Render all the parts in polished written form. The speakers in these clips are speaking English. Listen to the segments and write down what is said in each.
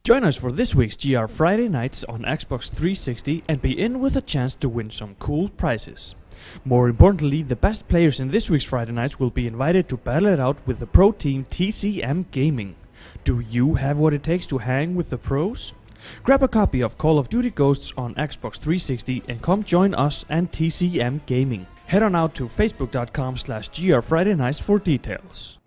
Join us for this week's GR Friday nights on Xbox 360 and be in with a chance to win some cool prizes. More importantly, the best players in this week's Friday nights will be invited to battle it out with the pro team TCM Gaming. Do you have what it takes to hang with the pros? Grab a copy of Call of Duty Ghosts on Xbox 360 and come join us and TCM Gaming. Head on out to facebook.com/GR Friday nights for details.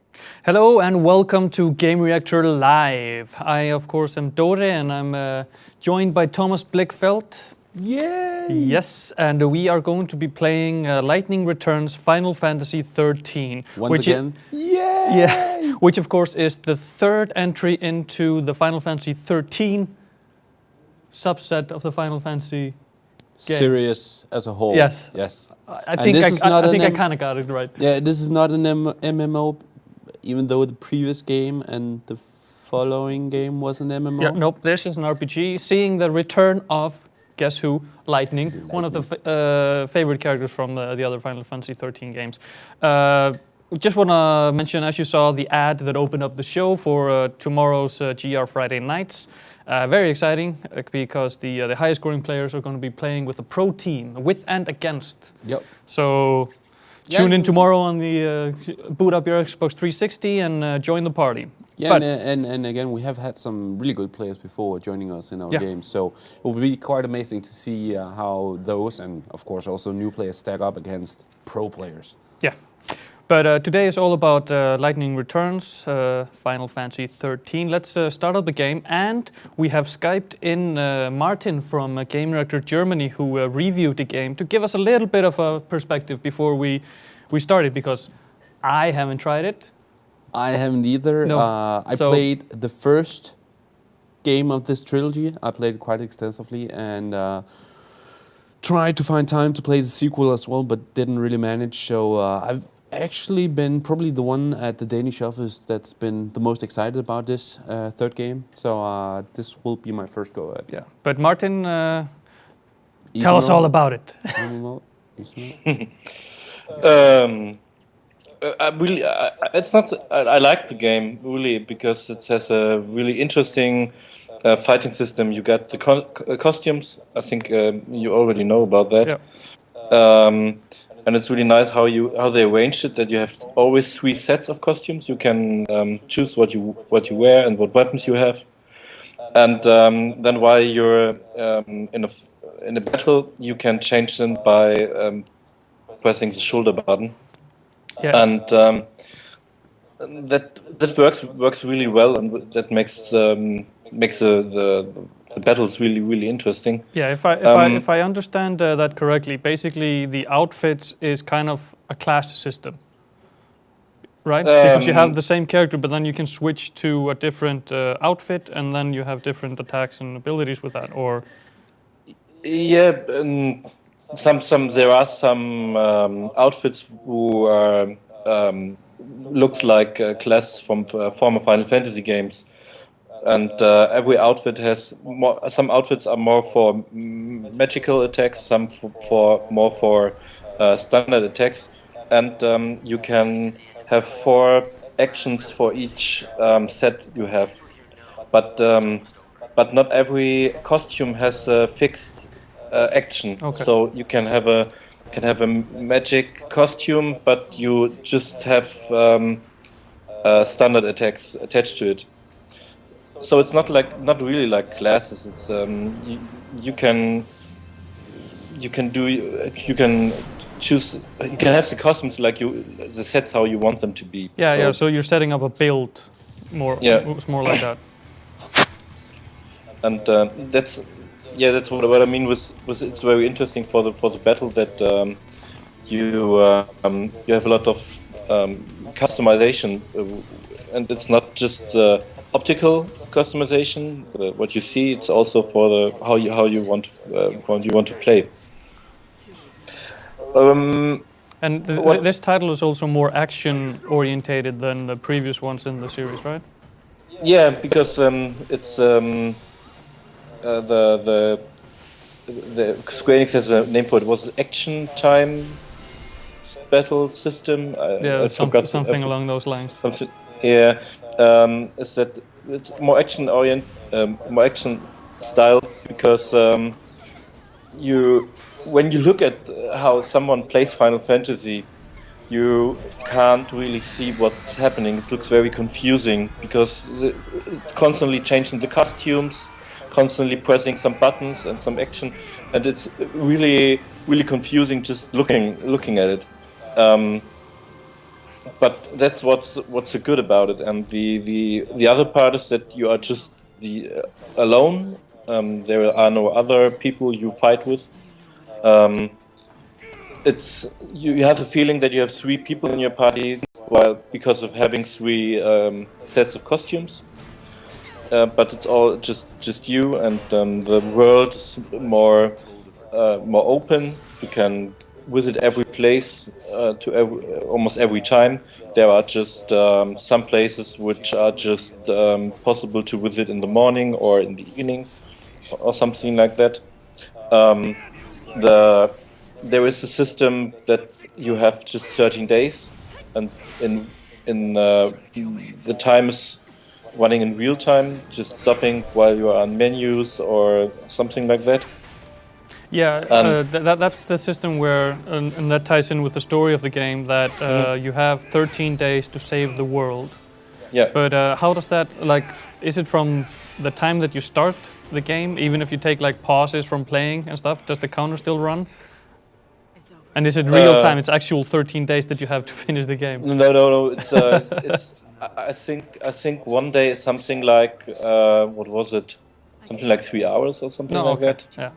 Hello and welcome to Gamereactor Live. I, of course, am Dóri and I'm joined by Thomas Blickfeldt. Yay! Yes, and we are going to be playing Lightning Returns Final Fantasy XIII. Once again? Yay! Yeah, which of course is the third entry into the Final Fantasy XIII subset of the Final Fantasy games. Series as a whole. Yes. I think I kind of got it right. Yeah, this is not an MMO, even though the previous game and the following game was an MMO. Yeah, nope, this is an RPG. Seeing the return of, guess who? Lightning. One of the favorite characters from the other Final Fantasy XIII games. Just want to mention, as you saw, the ad that opened up the show for tomorrow's GR Friday nights. Very exciting because the highest scoring players are going to be playing with a pro team, with and against. Yep. So tune in tomorrow on the boot up your Xbox 360 and join the party. Yeah, and again, we have had some really good players before joining us in our games, so it will be quite amazing to see how those and, of course, also new players stack up against pro players. Yeah. But today is all about Lightning Returns, Final Fantasy XIII. Let's start up the game, and we have Skyped in Martin from Gamereactor Germany, who reviewed the game, to give us a little bit of a perspective before we started, because I haven't tried it. I haven't either. No. I played the first game of this trilogy. I played it quite extensively and tried to find time to play the sequel as well, but didn't really manage. So I've actually been probably the one at the Danish office that's been the most excited about this third game. So this will be my first go at it. Yeah. But Martin, tell us all about it. I like the game really because it has a really interesting fighting system. You got the costumes. I think you already know about that. Yeah. And it's really nice how they arranged it. That you have always 3 sets of costumes. You can choose what you wear and what weapons you have. And then while you're in a battle, you can change them by pressing the shoulder button. Yeah. And that works really well, and that makes the battles really interesting. Yeah, if I understand that correctly, basically the outfits is kind of a class system, right? Because you have the same character, but then you can switch to a different outfit, and then you have different attacks and abilities with that, or. Yeah. There are some outfits who are looks like classes from former Final Fantasy games, and every outfit has more. Some outfits are more for magical attacks, some more for standard attacks, and you can have 4 actions for each set you have, but not every costume has a fixed action. Okay. So you can have a magic costume, but you just have standard attacks attached to it. So it's not really like classes. It's you can choose. You can have the costumes like the sets how you want them to be. Yeah. So you're setting up a build more. Yeah. It's more like that. And that's what I mean with it's very interesting for the battle that you have a lot of customization, and it's not just optical customization. What you see, it's also for the how you want to play. And this title is also more action orientated than the previous ones in the series, right? Yeah, because it's the Square Enix has a name for it. It was Action Time Battle System. Something along those lines. Yeah, is that it's more action more action style, because when you look at how someone plays Final Fantasy, you can't really see what's happening. It looks very confusing because it's constantly changing the costumes, constantly pressing some buttons and some action, and it's really confusing just looking at it. But that's what's so good about it. And the other part is that you are just alone. There are no other people you fight with. It's you have a feeling that you have 3 people in your party, because of having 3 sets of costumes. But it's all just you, and the world is more open. You can visit every place almost every time. There are just some places which are just possible to visit in the morning or in the evening, or something like that. There is a system that you have just 13 days, and the time is running in real time, just stopping while you are on menus or something like that. Yeah, that's the system where, and that ties in with the story of the game, that you have 13 days to save the world. Yeah. But how does that, like, is it from the time that you start the game, even if you take like pauses from playing and stuff, does the counter still run? And is it real time? It's actual 13 days that you have to finish the game. No. It's I think one day is something like what was it? Something like 3 hours or something like that. Yeah.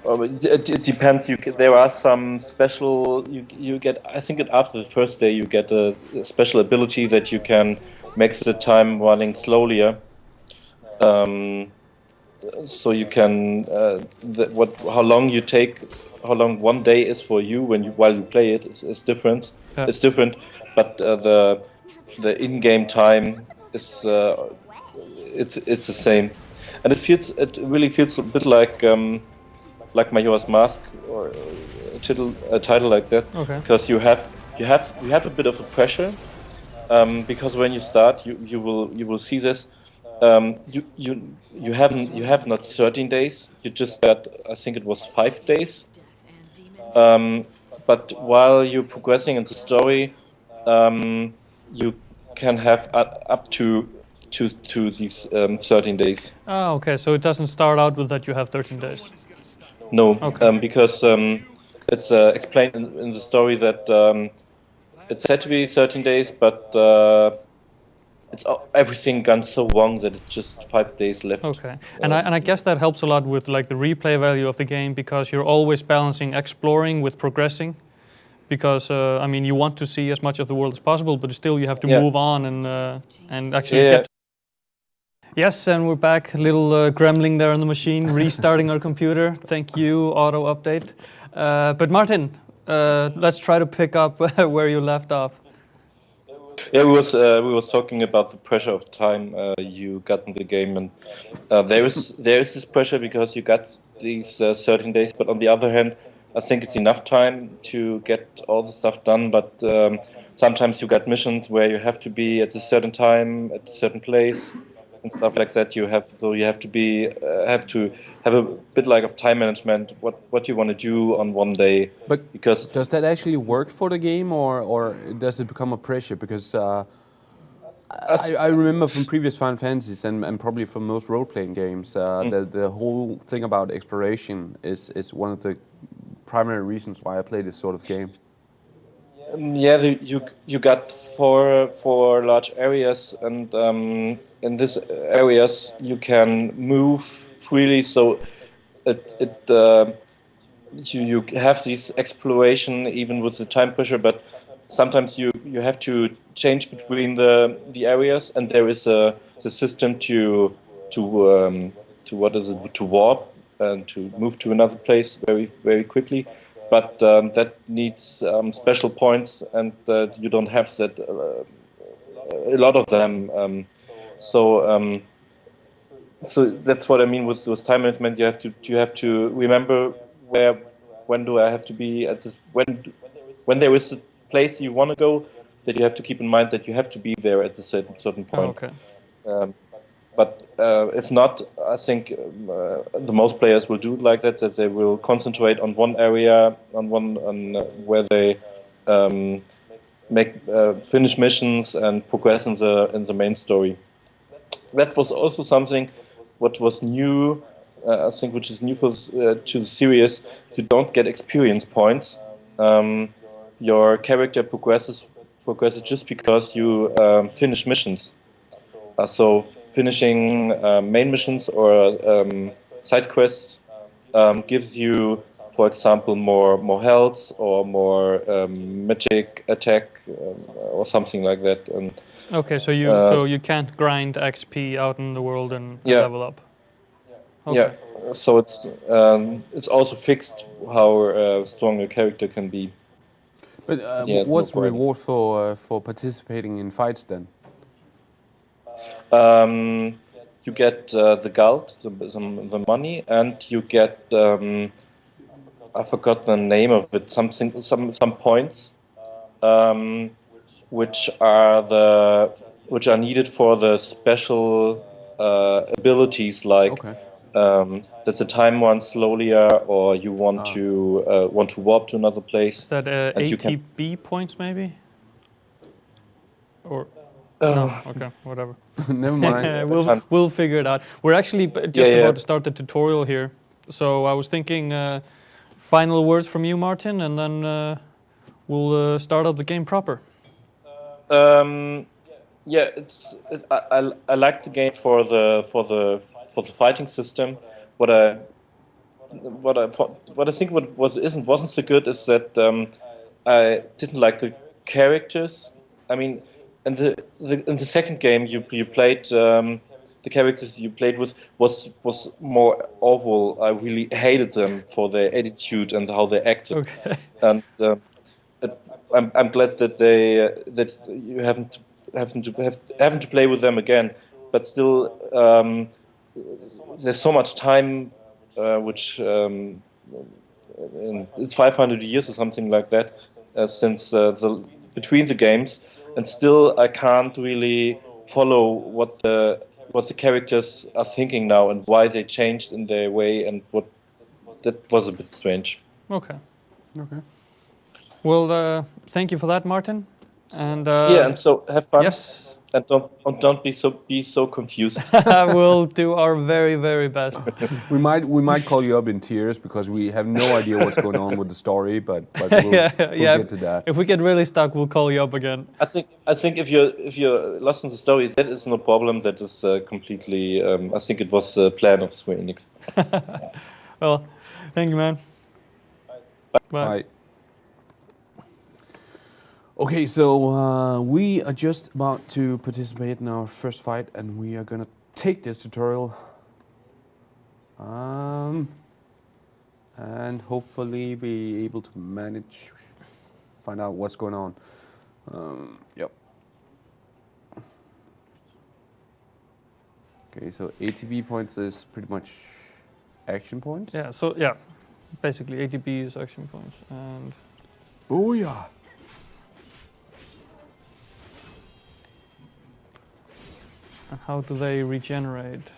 It depends. There are some special. You get. I think after the first day you get a special ability that you can make the time running slowlier. So you can how long one day is for you while you play it is different. Yeah. It's different, but the in-game time is it's the same, and it really feels a bit like Majora's Mask or a title like that. Okay. Because you have a bit of a pressure, because when you start you will see this. You have not 13 days. You just got, I think it was 5 days. But while you're progressing in the story, you can have up to these 13 days. Oh, okay. So it doesn't start out with that you have 13 days. No, Okay. because it's explained in the story that it's said to be 13 days, but it's everything gone so wrong that it's just 5 days left. Okay, and I guess that helps a lot with like the replay value of the game, because you're always balancing exploring with progressing, because I mean you want to see as much of the world as possible, but still you have to move on and actually get. Yes, and we're back. A little gremlin there on the machine, restarting our computer. Thank you, auto update. But Martin, let's try to pick up where you left off. Yeah, we was talking about the pressure of time you got in the game, and there is this pressure because you got these 13 days. But on the other hand, I think it's enough time to get all the stuff done. But sometimes you got missions where you have to be at a certain time at a certain place and stuff like that. You have to have a bit like of time management. What you want to do on one day. But because does that actually work for the game, or does it become a pressure? Because I remember from previous Final Fantasies and probably from most role-playing games, the whole thing about exploration is one of the primary reasons why I play this sort of game. Yeah, you got four large areas, and in these areas you can move freely. So you have this exploration even with the time pressure, but sometimes you have to change between the areas, and there is the system to warp and to move to another place very, very quickly. But that needs special points, and you don't have that a lot of them. So that's what I mean with time management. You have to remember when do I have to be at this, when there is a place you want to go, that you have to keep in mind that you have to be there at a certain point. Okay. But if not, I think the most players will do it like that. That they will concentrate on one area, on where they make finish missions and progress in the main story. That was also something what was new. I think which is new to the series. You don't get experience points. Your character progresses just because you finish missions. So finishing main missions or side quests gives you, for example, more health or more magic attack or something like that. And Okay, so you can't grind XP out in the world and level up. Okay. Yeah, so it's also fixed how strong your character can be. But what's the reward for participating in fights then? You get the gold, the money, and you get I forgot the name of it. Some points, which are needed for the special abilities, like that the time runs slowlier, or you want to warp to another place. Is that ATB points maybe? Or no? Okay, whatever. Never mind. We'll figure it out. We're actually just about to start the tutorial here, so I was thinking final words from you, Martin, and then we'll start up the game proper. Yeah, I like the game for the fighting system. What I think wasn't so good is that I didn't like the characters. I mean, in the second game you played, the characters you played with was more awful. I really hated them for their attitude and how they acted. Okay. And I'm glad that that you haven't to play with them again. But still, there's so much time, which it's 500 years or something like that since between the games, and still I can't really follow what the characters are thinking now and why they changed in their way, and that was a bit strange. Okay. Well, thank you for that, Martin. And and so have fun. Yes. And don't be so confused. We'll do our very, very best. we might call you up in tears because we have no idea what's going on with the story, but we'll get to that. If we get really stuck, we'll call you up again. I think if you're lost in the story, that is no problem. That is completely. I think it was a plan of Square Enix. Well, thank you, man. Bye. Okay, so we are just about to participate in our first fight, and we are gonna take this tutorial and hopefully be able to find out what's going on. Yep. Okay, so ATB points is pretty much action points? Yeah, so basically ATB is action points, and booyah! How do they regenerate?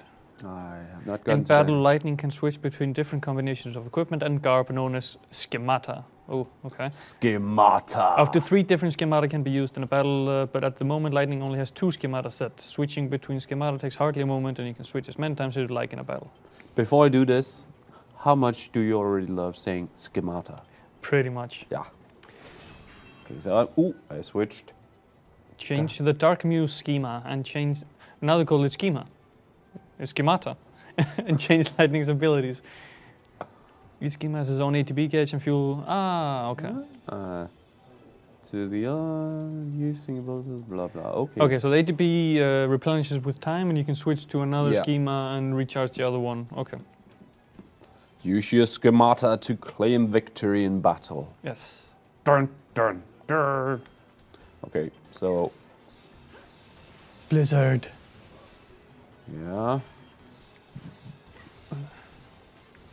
I have not gotten in battle, lightning can switch between different combinations of equipment and garb known as schemata. Oh, okay. Schemata. Up to 3 different schemata can be used in a battle, but at the moment lightning only has 2 schemata set. Switching between schemata takes hardly a moment, and you can switch as many times as you like in a battle. Before I do this, how much do you already love saying schemata? Pretty much. Yeah. Okay, so I switched. Change the Dark Muse schema and change. Now they call it schema. It's schemata. And change lightning's abilities. Each schema has its own ATB gauge and fuel. Ah, okay. To the using abilities, blah blah. Okay. Okay, so the ATB replenishes with time, and you can switch to another schema and recharge the other one. Okay. Use your schemata to claim victory in battle. Yes. Dun dun dun. Okay, so. Blizzard. Yeah.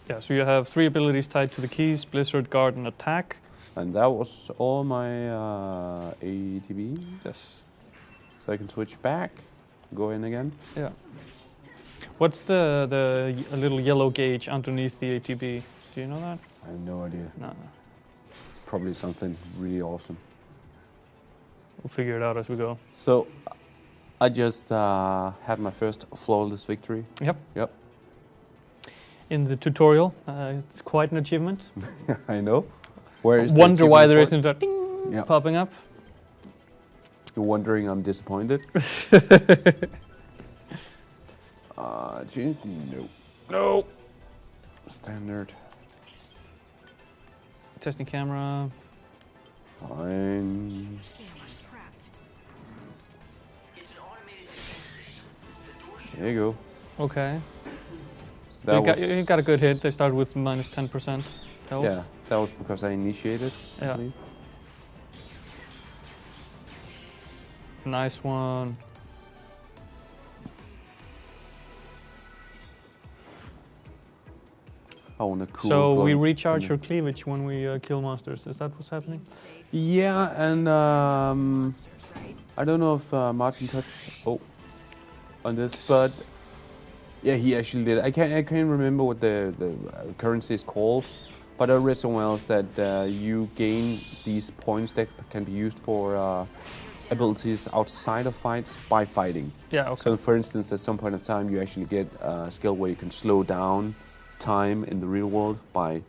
Yeah, so you have 3 abilities tied to the keys: Blizzard, Guard, and Attack. And that was all my ATB? Yes. So I can switch back? go in again. Yeah. What's the little yellow gauge underneath the ATB? Do you know that? I have no idea. No. It's probably something really awesome. We'll figure it out as we go. So, I just had my first flawless victory. Yep. Yep. In the tutorial, it's quite an achievement. I know. Where is Wonder why there isn't isn't a ding popping up. You're wondering I'm disappointed? No. No! Standard. Testing camera. Fine. There you go. Okay. That You got a good hit. They started with minus 10% health. Yeah, that was because I initiated. Yeah. I believe. Nice one. Oh, and a cool So we glowing- recharge your cleavage when we kill monsters. Is that what's happening? Yeah, and I don't know if Martin touched on this, but yeah, he actually did. I can't remember what the currency is called, but I read somewhere else that you gain these points that can be used for abilities outside of fights by fighting. Yeah, okay. So, for instance, at some point of time, you actually get a skill where you can slow down time in the real world by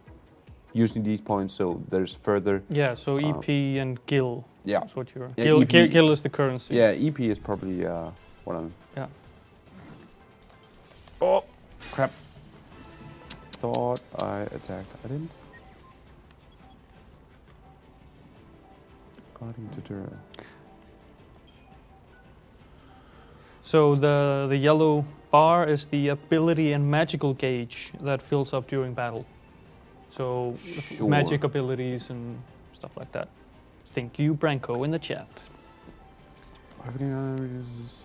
using these points. So there's further. Yeah, so EP and Gil. Yeah. That's what you're. Yeah, Gil, EP Gil is the currency. Yeah, EP is probably what I'm. Yeah. Oh, crap. Thought I attacked. I didn't. Guarding tutorial. So the yellow bar is the ability and magical gauge that fills up during battle. So Sure. magic abilities and stuff like that. Thank you, Branko, in the chat. Everything on reduces.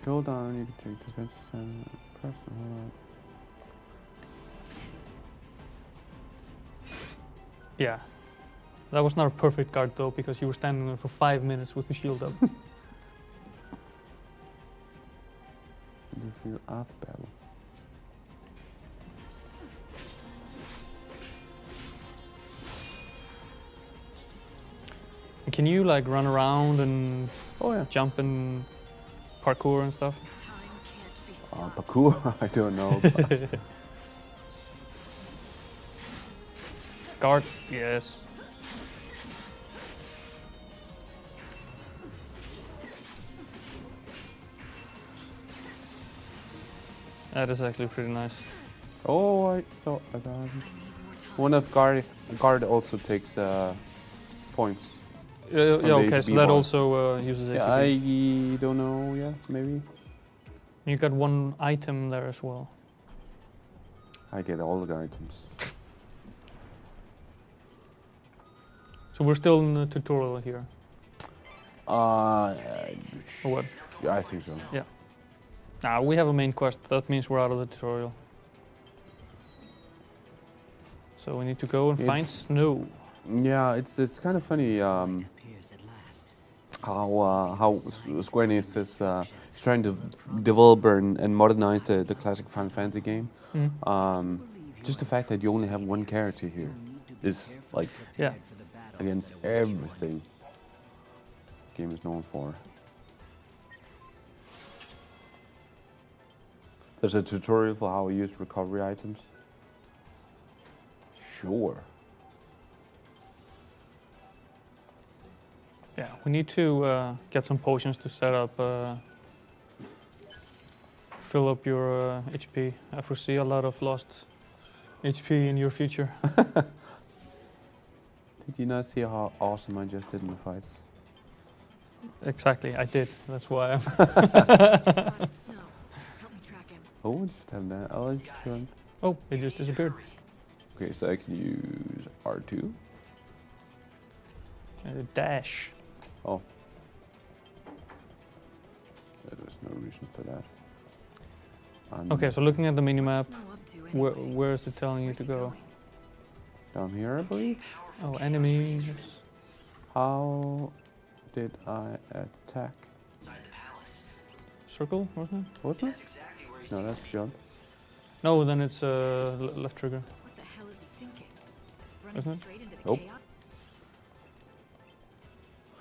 Hold on, you can take defenses and press the hold on. Yeah. That was not a perfect guard though, because you were standing there for 5 minutes with the shield up. You feel out battle. Can you like run around and Oh yeah. jump and parkour and stuff? Parkour? I don't know. Guard, yes. That is actually pretty nice. Oh, I thought I got it. One of guard also takes points. Yeah, the okay, so HB that bar. also uses ATB. Yeah, I don't know. Yeah, maybe. You got one item there as well. I get all the items. So we're still in the tutorial here. Or what? Yeah, I think so. Nah, we have a main quest. That means we're out of the tutorial. So we need to go and find It's- snow. Yeah, it's kind of funny how Square Enix is trying to develop and modernize the classic Final Fantasy game. Just the fact that you only have one character here is like Yeah. against everything the game is known for. There's a tutorial for how you use recovery items. Sure. Yeah, we need to get some potions to set up, fill up your HP. I foresee a lot of lost HP in your future. Did you not see how awesome I just did in the fights? Exactly, I did. That's why I'm. Oh, just have that. Oh, sure. Oh, it just disappeared. Okay, so I can use R2. Dash. Oh. There's no reason for that. Okay, so looking at the minimap, where is it telling you to go? Down here, I believe. Oh, enemies. How did I attack? circle, wasn't it? Wasn't it? No, that's beyond. No, then it's left trigger. What the hell is he thinking? Isn't Running it? straight into the Nope. chaos?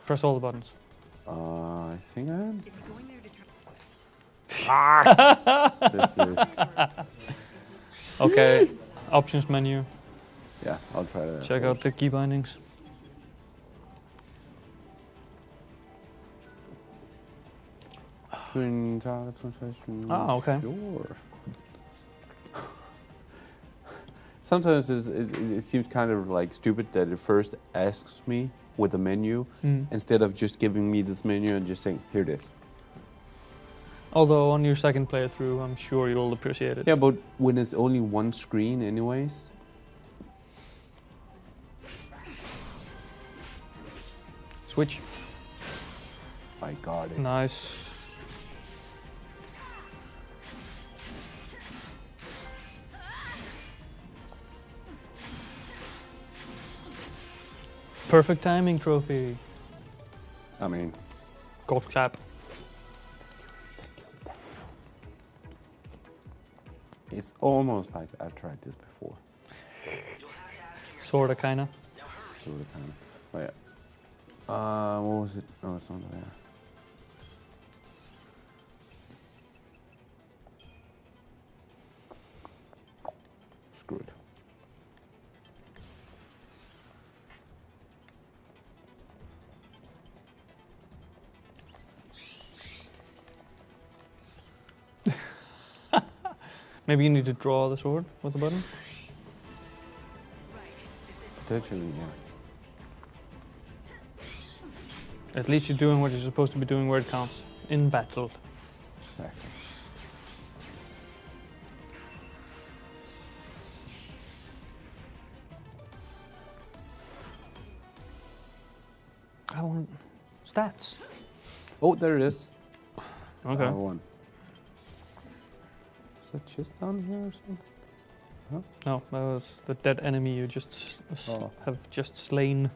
Press all the buttons. I think I am. Is he going there to try? This is. Okay, options menu. Yeah, I'll try that. Check out the key bindings. Twin target translation. Ah, okay. Sure. Sometimes it seems kind of like stupid that it first asks me with the menu instead of just giving me this menu and just saying, here it is. Although on your second playthrough, I'm sure you'll appreciate it. Yeah, but when it's only one screen anyways. Switch. I got it. Nice. Perfect timing trophy. I mean, Golf clap. it's almost like I've tried this before. Sorta, kinda. Sort of, kind of. Oh yeah. What was it? Oh, it's not there. Screw it. Maybe you need to draw the sword with the button. Potentially, yeah. At least you're doing what you're supposed to be doing where it counts. In battle. Exactly. I want stats. Oh, there it is. Okay. One. Is that chest down here or something? No, that was the dead enemy you just Oh. have just slain.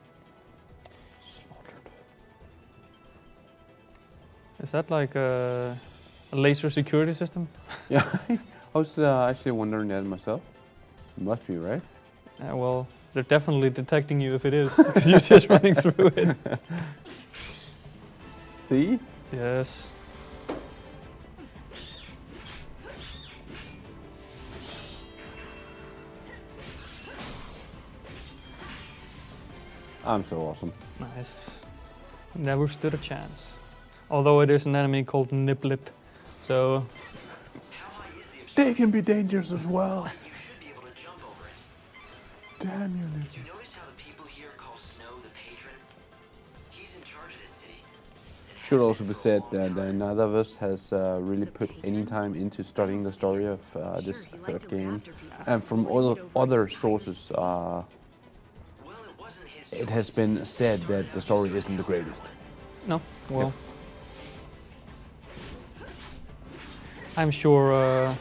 Slaughtered. Is that like a laser security system? Yeah, I was actually wondering that myself. It must be, right? Well, they're definitely detecting you if it is, because you're just running through it. See? Yes. I'm so awesome. Nice. Never stood a chance. Although it is an enemy called Niblet, so They can be dangerous as well. You should be able to jump over it. Damn you, You Nicholas. notice how the people here call Snow the patron? He's in charge of this city. and Should has also been be for a said long that time. neither of us has really put any time into studying the story of this Sure, he liked third to go game. after people. And from other sources, Well, it wasn't his it has been said that the story isn't the greatest. no. Well, I'm sure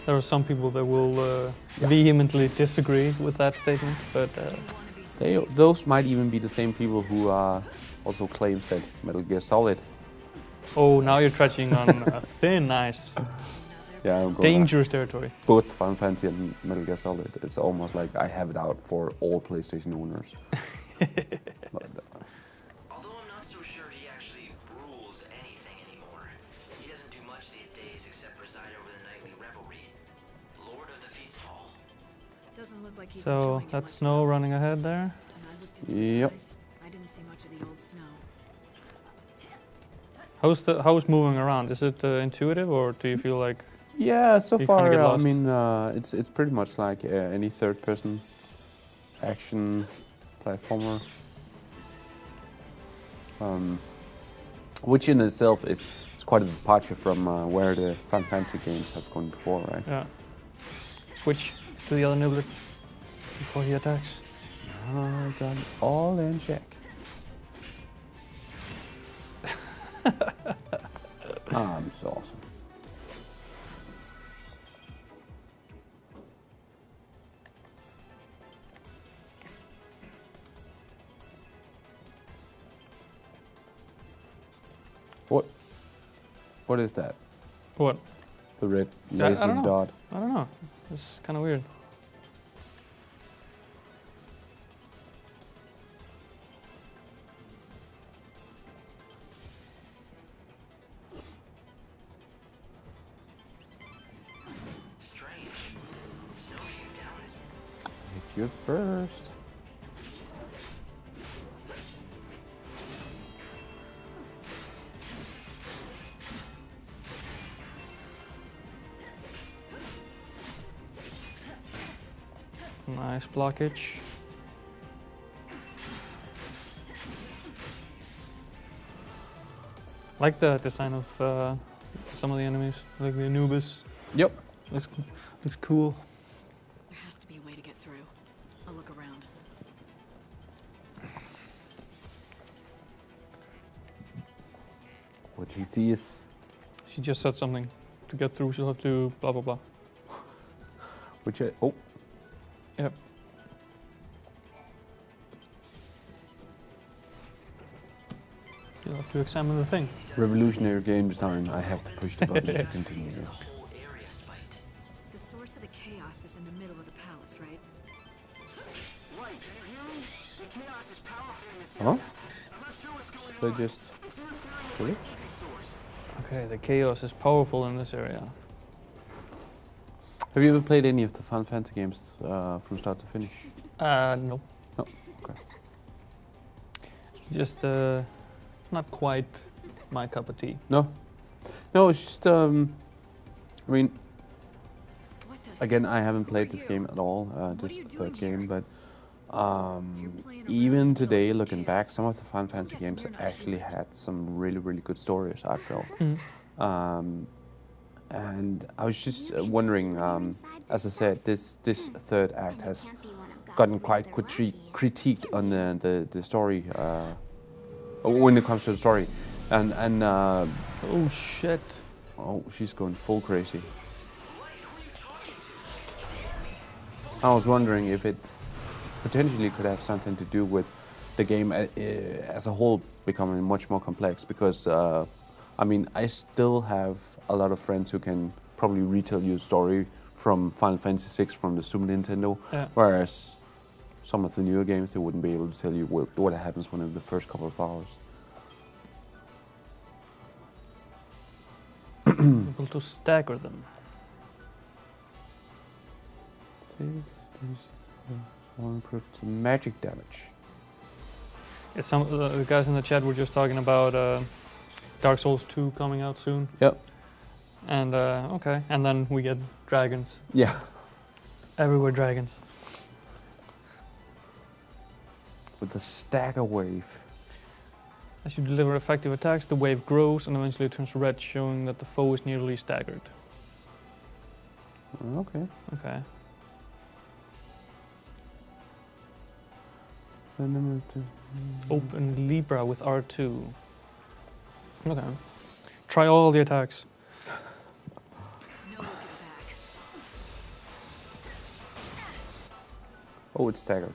there are some people that will vehemently disagree with that statement, but Those might even be the same people who also claim that Metal Gear Solid. oh, now you're touching on a thin ice, Yeah, I'm going dangerous territory. both Final Fantasy and Metal Gear Solid. It's almost like I have it out for all PlayStation owners. But, Although I'm not so sure he actually rules anything anymore. He doesn't do much these days except preside over the nightly revelry. Lord of the Feast Hall. Doesn't look like he's So enjoying it that's much, Snow though. running ahead there. When I looked into his Yep. eyes, I didn't see much of the old Snow. How's moving around? Is it intuitive, or do you feel like yeah, so You kinda far, get I lost. mean, it's pretty much like any third-person action platformer, which in itself is quite a departure from where the Final Fantasy games have gone before, right? yeah? Switch to the other Niblet before he attacks. I got it all in check. I'm so awesome. What? What is that? What? The red I laser don't know. dot. I don't know. It's kind of weird. Strange. Snowing down is Hit you first. Nice blockage. Like the design of some of the enemies, like the Anubis. Yep. Looks cool. There has to be a way to get through. I'll look around. What is this? She just said something. To get through, she'll have to blah blah blah. Which oh, Yep. You'll have to examine the thing. revolutionary game design. I have to push the button to continue. the whole area spiked. The source of the chaos is in the middle of the palace, right? Huh? They just kill it? Okay, the chaos is powerful in this area. Have you ever played any of the Final Fantasy games from start to finish? No. No. Okay. Just not quite my cup of tea. No. No, it's just I mean, What the? again, I haven't played this game at all. What are Just you the doing third game, here? but playing even around today, with looking kids. back, some of the Final Fantasy Guess games we're not actually human. had some really good stories. I felt. Mm. And I was just wondering, as I said, this third act has gotten quite critiqued on the story when it comes to the story, and Oh shit. oh, she's going full crazy. I was wondering if it potentially could have something to do with the game as a whole becoming much more complex, because I mean, I still have a lot of friends who can probably retell you a story from Final Fantasy VI from the Super Nintendo, Yeah. whereas some of the newer games, they wouldn't be able to tell you what happens within the first couple of hours. Able to stagger them. Says one encrypt magic damage. Yeah, some the guys in the chat were just talking about Dark Souls 2 coming out soon. Yep. And okay, and then we get dragons. Yeah. Everywhere dragons. With the stagger wave. As you deliver effective attacks, the wave grows and eventually turns red, showing that the foe is nearly staggered. Okay. Okay. Open Libra with R2. Okay. Try all the attacks. No looking back. Oh, it's staggered.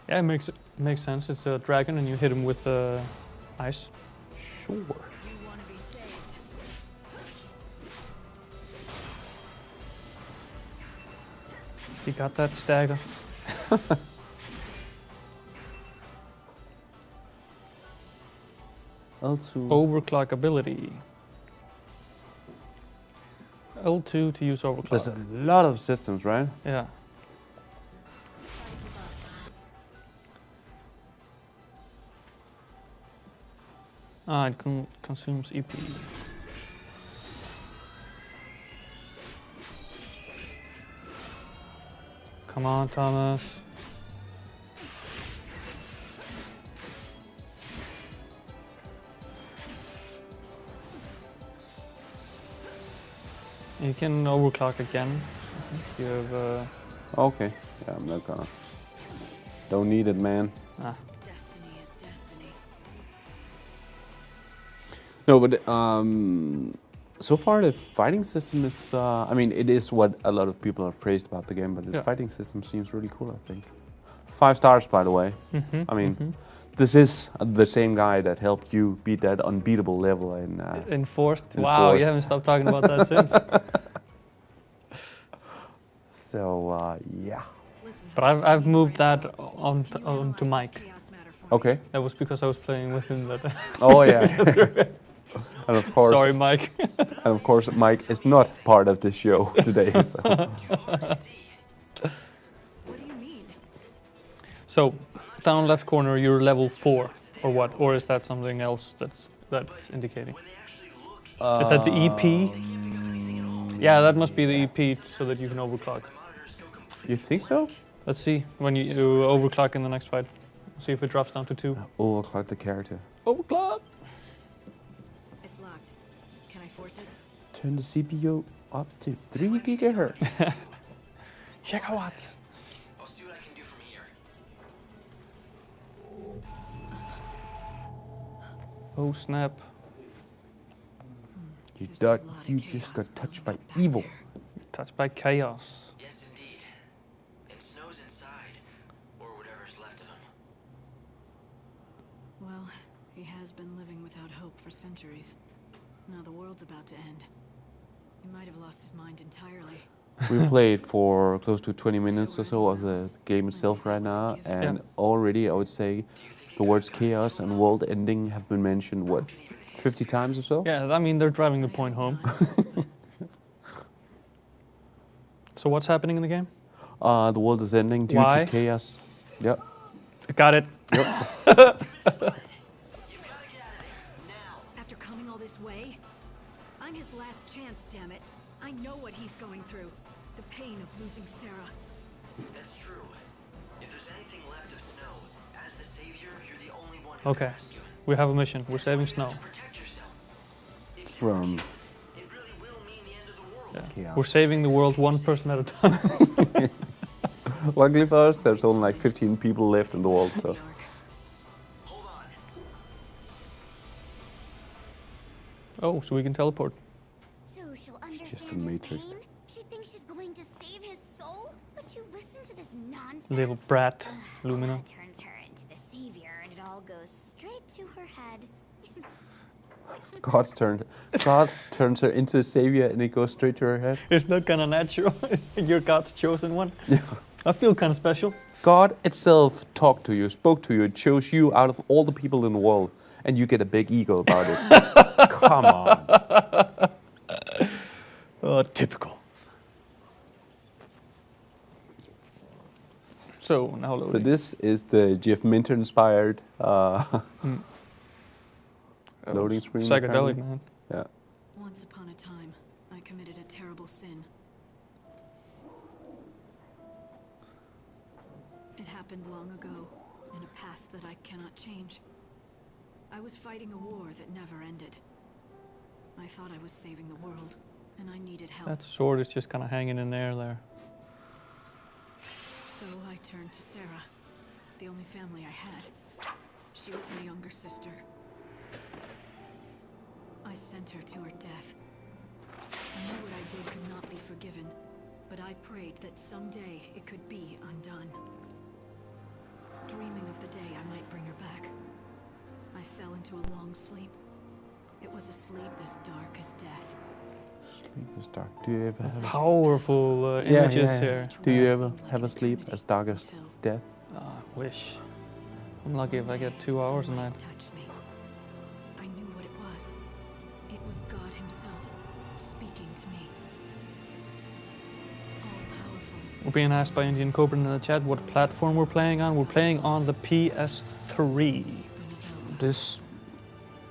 Yeah, it makes sense. It's a dragon and you hit him with ice. Sure. You want to be saved. He got that stagger. L2. Overclock ability. L2 to use overclock. There's a lot of systems, right? Yeah. Ah, it consumes EP. Come on, Thomas. You can overclock again. I think you have. Okay. Yeah, I'm not gonna. Don't need it, man. Destiny is destiny. No, but so far the fighting system is. I mean, it is what a lot of people have praised about the game, but the Yeah. fighting system seems really cool. I think. 5 stars, by the way. Mm-hmm, I mean, This is the same guy that helped you beat that unbeatable level in. Enforced. In Wow, Forced. you haven't stopped talking about that since. So yeah. But I've moved that on to Mike. Okay. That was because I was playing with him. That Oh yeah. And of course. Sorry, Mike. And of course, Mike is not part of this show today. So. What do you mean? So, down left corner, you're level 4, or what? Or is that something else that's indicating? Is that the EP? Yeah, that must be the EP, so that you can overclock. You think so? Let's see when you overclock in the next fight. See if it drops down to 2. Overclock the character. Overclock. It's locked. Can I force it? Turn the CPU up to 3 gigahertz. Gigawatts. I'll see what I can do from here. Oh snap! You just got touched by evil. Touched by chaos. Yes, indeed. And Snow's inside, or whatever's left of him. Well, he has been living without hope for centuries. Now the world's about to end. He might have lost his mind entirely. We played for close to 20 minutes or so of the game itself right now, and already I would say the words chaos and world ending have been mentioned, what, 50 times or so? Yeah, I mean they're driving the point home. So what's happening in the game? The world is ending due Why? to chaos. Yep. Got it. After coming all this way, I'm his last chance, damn it. I know what he's going through. The pain of losing Sarah. That's true. If there's anything left of Snow, as the savior, you're the only one who Okay, can rescue him. we have a mission. We're saving Snow. Protect yourself. If you From it really will mean the end of the world. Yeah. chaos. We're saving the world one person at a time. Luckily for us, there's only like 15 people left in the world, so. The Ark. Hold on. Oh, so we can teleport. So she'll understand just a his matrix. pain? She thinks she's going to save his soul? But you listen to this nonsense. Little brat, Lumina. God turns her into the savior and it all goes straight to her head. God turns her into a savior and it goes straight to her head. It's not kind of natural. You're God's chosen one. Yeah. I feel kind of special. God itself talked to you, spoke to you, chose you out of all the people in the world, and you get a big ego about it. Come on. Oh, typical. So now loading. So this is the Jeff Minter inspired loading screen. Psychedelic, apparently. man. Yeah. Once upon a time, I committed a terrible sin. It happened long ago, in a past that I cannot change. I was fighting a war that never ended. I thought I was saving the world, and I needed help. That sword is just kind of hanging in there. So I turned to Sarah, the only family I had. She was my younger sister. I sent her to her death. I knew what I did could not be forgiven, but I prayed that someday it could be undone. Dreaming of the day I might bring her back, I fell into a long sleep. It was a sleep as dark as death. Sleep is dark. Do you ever have a Powerful images here. Do you ever have a sleep as dark as death? I wish. I'm lucky if I get 2 hours a night. Touched me. I knew what it was. It was God himself speaking to me. All powerful. We're being asked by Indian Cobra in the chat what platform we're playing on. We're playing on the PS3. This,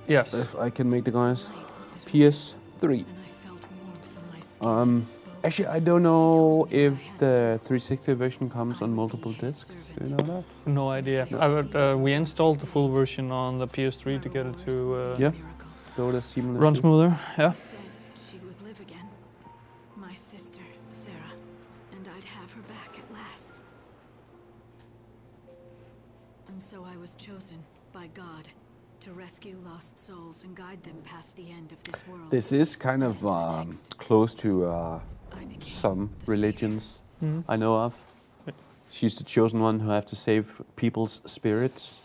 Yes. if I can make the guys. PS3. And I felt warmth on my skin. Actually, I don't know if the 360 version comes on multiple discs. Do you know that? No idea. We installed the full version on the PS3 to get it to Yeah. Go to seamless. run smoother. Yeah. Said she would live again. My sister, Sarah, and I'd have her back at last. And so I was chosen by God to rescue lost souls and guide them past the end of this world. This is kind of close to I became some the religions Mhm. I know of. She's the chosen one who have to save people's spirits.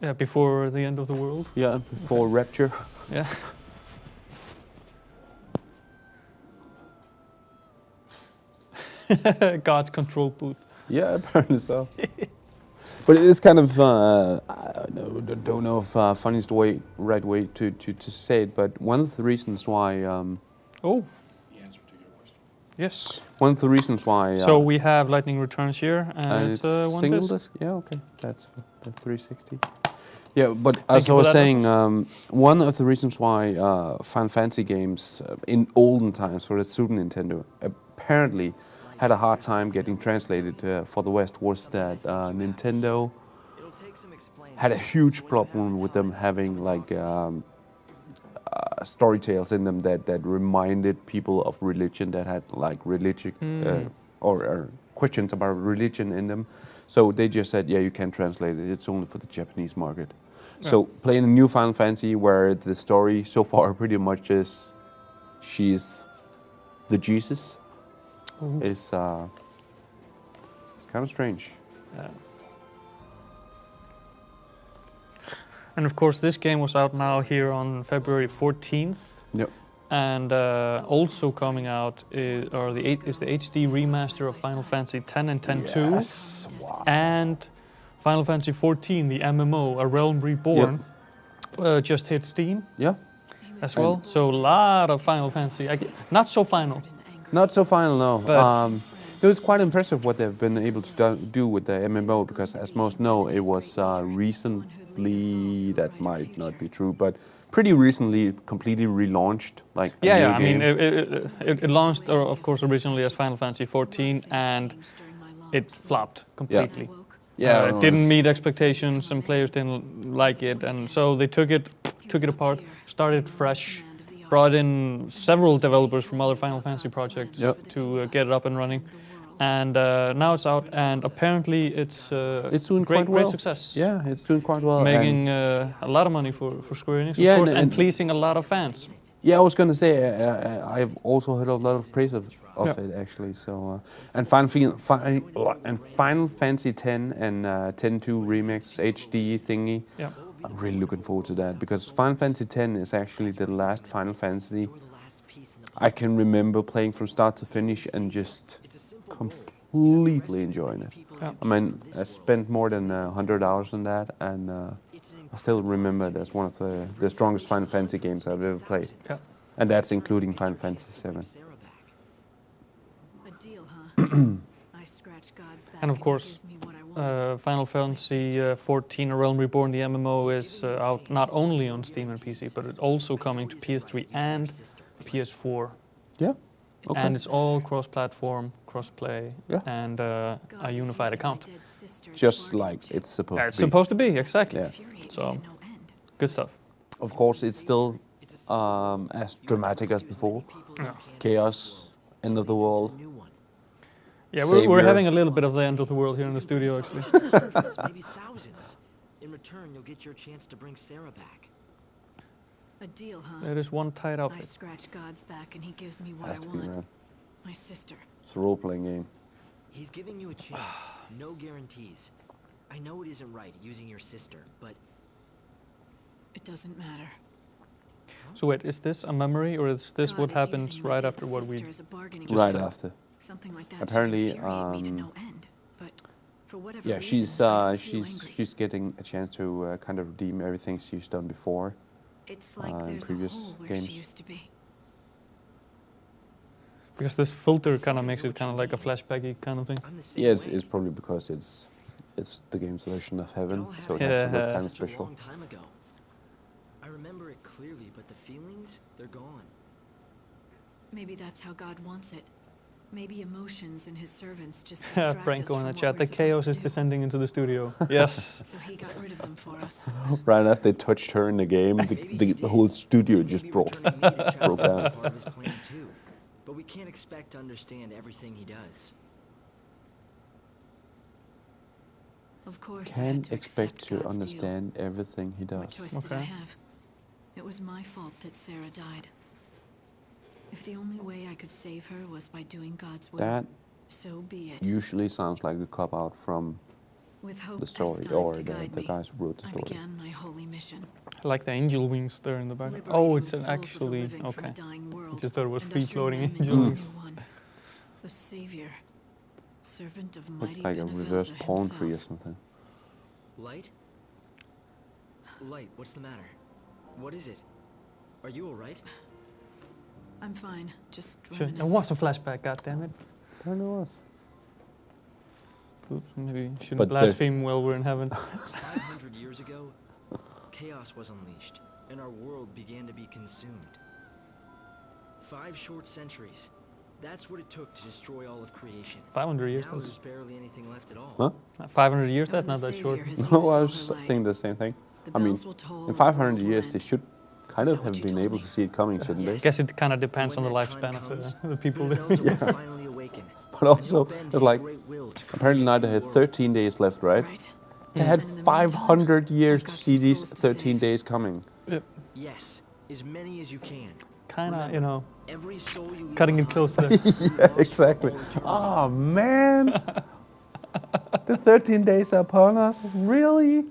Yeah, before the end of the world. Yeah, before Rapture. Yeah. God's control booth. Yeah, apparently so. But it's kind of, I don't know if funny is the right way to say it, but one of the reasons why... Oh. Yes. One of the reasons why... So we have Lightning Returns here, and it's one single disc. disc? Yeah, okay. That's the 360. Yeah, but Thank as I you for was that, saying, one of the reasons why Final Fantasy games in olden times for the Super Nintendo apparently had a hard time getting translated for the West was that Nintendo had a huge problem with them having like story tales in them that reminded people of religion, that had like or questions about religion in them. So they just said, yeah, you can't translate it. It's only for the Japanese market. Yeah. So playing a new Final Fantasy where the story so far pretty much is she's the Jesus is it's kind of strange. Yeah. And of course, this game was out now here on February 14th. Yep. And also coming out is the HD remaster of Final Fantasy X and X-2. Yes. Wow. And Final Fantasy XIV, the MMO, A Realm Reborn, just hit Steam. Yeah. As well. So a lot of Final Fantasy. Not so final. Not so final, no. But it was quite impressive what they've been able to do with the MMO, because as most know, it was recently, that might not be true, but pretty recently completely relaunched. Like I mean, it launched, of course, originally as Final Fantasy XIV, and it flopped completely. Yeah. It didn't meet expectations, and players didn't like it, and so they took it apart, started fresh, brought in several developers from other Final Fantasy projects to get it up and running, and now it's out, and apparently it's doing quite well. Great success. Yeah, it's doing quite well. Making a lot of money for Square Enix, of course, and pleasing a lot of fans. Yeah, I was gonna say I've also heard a lot of praise of it actually. So and Final Fantasy X and X-2 Remix HD thingy. Yeah. I'm really looking forward to that, because Final Fantasy X is actually the last Final Fantasy I can remember playing from start to finish and just completely enjoying it. Yeah. I mean, I spent more than 100 hours on that, and I still remember it as one of the strongest Final Fantasy games I've ever played. Yeah. And that's including Final Fantasy VII. A deal, huh? I scratch God's back And of course, Final Fantasy XIV, A Realm Reborn, the MMO, is out not only on Steam and PC, but it's also coming to PS3 and PS4. Yeah. Okay. And it's all cross-platform, cross-play, Yeah. and a unified account. Just like it's supposed to be. It's supposed to be, exactly. Yeah. So, good stuff. Of course, it's still as dramatic as before. Yeah. Chaos, end of the world. Yeah, we're Savior. having a little bit of the end of the world here in the studio, actually. Maybe thousands. In return, you'll get your chance to bring Sarah back. A deal, huh? There is one tight I outfit. scratch God's back and he gives me what Has I to be, want. man. My sister. It's a role-playing game. He's giving you a chance. No guarantees. I know it isn't right using your sister, but It doesn't matter. So wait, is this a memory, or is this God what is happens using my right dead after what we... sister as a bargaining Right chip. after. Something like that Apparently, should infuriate me to no end. But for whatever Yeah, reason, I don't feel angry. she's getting a chance to kind of redeem everything she's done before. It's like in there's a previous hole where games. she used to be. Because this filter kind of makes it kind of like a flashbacky kind of thing. I'm the same Yes, way. it's probably because it's the game's version of It heaven, all so it happened has to look Yeah. kind of such a special. long time ago. I remember it clearly, but the feelings, they're gone. Maybe that's how God wants it. Maybe emotions and his servants just distract us Branko in from the what chat, we're the chaos supposed is to do. descending into the studio. Yes. So he got rid of them for us. Right after they touched her in the game, Maybe he the did. whole studio Maybe just broke. returning me to Travis broke was down. part of his plan too. But we can't expect to understand everything he does. Of course, I had Can't to expect accept to God's deal. understand everything he What does. choice did I Okay. have? It was my fault that Sarah died. If the only way I could save her was by doing God's will, That so be it. usually sounds like a cop-out from With hope the as story, time or to guide the me, guys who wrote the I story. began my holy mission. I like the angel wings there in the back. Liberating Oh, it's the an souls of the actually living from a okay. dying I world, just thought it was and free ushering floating them angel into a wings. new one. The savior, servant of Looks mighty like a Benevilza reverse palm tree or himself. something. Light? Light, what's the matter? What is it? Are you alright? I'm fine, just Sure. It reminiscing. was a flashback, goddammit. There it was. Oops, maybe shouldn't But the- blaspheme while we're in heaven. 500 years ago, chaos was unleashed, and our world began to be consumed. 5 short centuries. That's what it took to destroy all of creation. 500 years, Now that's there's barely anything left at all. Huh? 500 years, And that's the not that short. savior has used No, all I her was light. thinking the same thing. The I mean, bells will toll, in the 500 world will years, end. they should kind Is of that what have you been told able me? to see it coming, shouldn't Yes. Guess it kind of And depends on when the that lifespan time of comes, the people. Benevilza will finally awaken. But And also, he'll bend it's his like, great will to apparently create now a they new had world. 13 days left, right? Right. They had And in the meantime, 500 years I've to got see some these souls to 13 save. days coming. Yes, as many as you can. Kind of, Remember, you know, every soul you leave cutting it behind close there. will be lost for Exactly. all eternity. Oh, man. The 13 days are upon us? Really?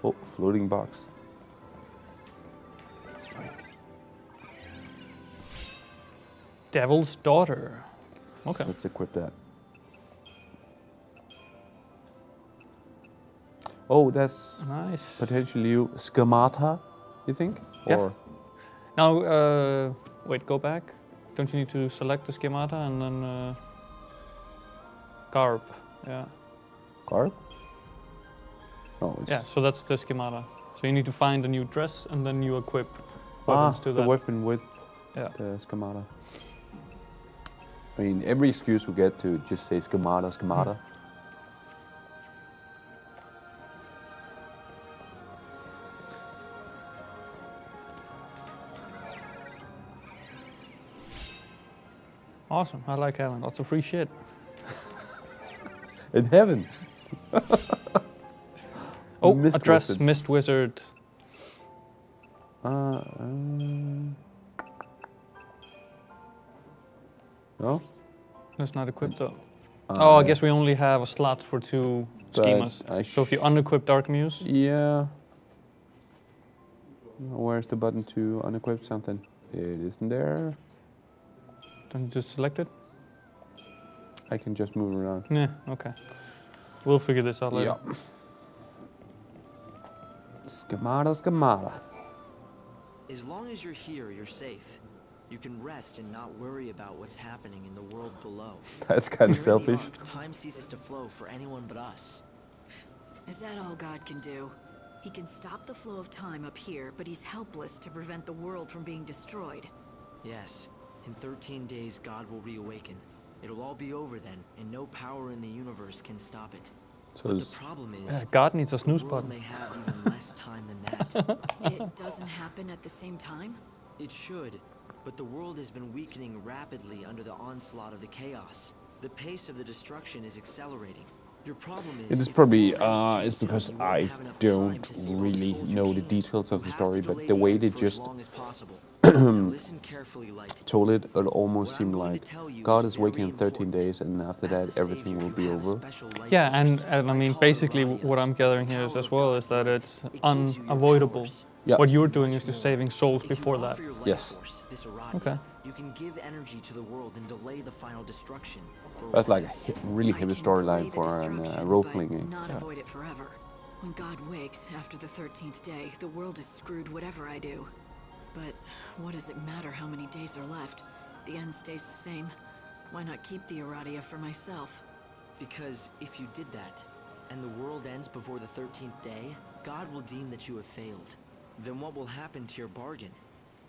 Oh, floating box. Devil's Daughter. Okay. Let's equip that. Oh, that's Nice. potentially you. Schemata, you think? Yeah. Or Now, wait, go back. Don't you need to select the schemata and then garb? Yeah. garb? No, it's Yeah, so that's the schemata. So you need to find a new dress and then you equip weapons to the that. weapon with Yeah. the schemata. I mean, every excuse we get to just say schemata, schemata. Awesome. I like having lots of free shit. In heaven. Oh, Mist address weapon. Mist Wizard. No? That's not equipped though. Oh, I guess we only have a slot for 2 But schemas. I So if you unequip Dark Muse, Yeah. Where's the button to unequip something? It isn't there. then just select it. I can just move around. Yeah, okay. We'll figure this out later. Yeah. Schemata, schemata. As long as you're here, you're safe. You can rest and not worry about what's happening in the world below. That's kind of Here in the selfish. Ark, time ceases to flow for anyone but us. Is that all God can do? He can stop the flow of time up here, but he's helpless to prevent the world from being destroyed. Yes, in 13 days, God will reawaken. It'll all be over then, and no power in the universe can stop it. So But the it's- problem is, Yeah, God needs a the snooze world button. may have even less time than that. It doesn't happen at the same time? It should, but the world has been weakening rapidly under the onslaught of the chaos. The pace of the destruction is accelerating. Your problem is, It is if probably the war ends too it's soon, because you won't I have enough time don't to save all the really souls you know the can. details of You the have story, to but delay the way end they for just as long as possible. Now listen carefully, Light. told it, it almost What I'm seemed going to like tell you God is is waking in very 13 important. days, and after As that the everything savior, will be you have a over. special life Yeah, force. and I mean, call it basically Radia. what I'm gathering here is Power as of well God's is that light. it's It gives you your unavoidable. powers. Yeah. What you're doing is Much just more. saving souls If you before that. offer your life Yes. force, this Aradia, Okay. you can give energy to the world and delay the final destruction. for a That's like while. a really I heavy can storyline delay the for a destruction, role-playing but game. not Yeah. avoid it forever. When God wakes after the 13th day, the world is screwed whatever I do. But what does it matter how many days are left? The end stays the same. Why not keep the Aradia for myself? Because if you did that, and the world ends before the 13th day, God will deem that you have failed. Then what will happen to your bargain?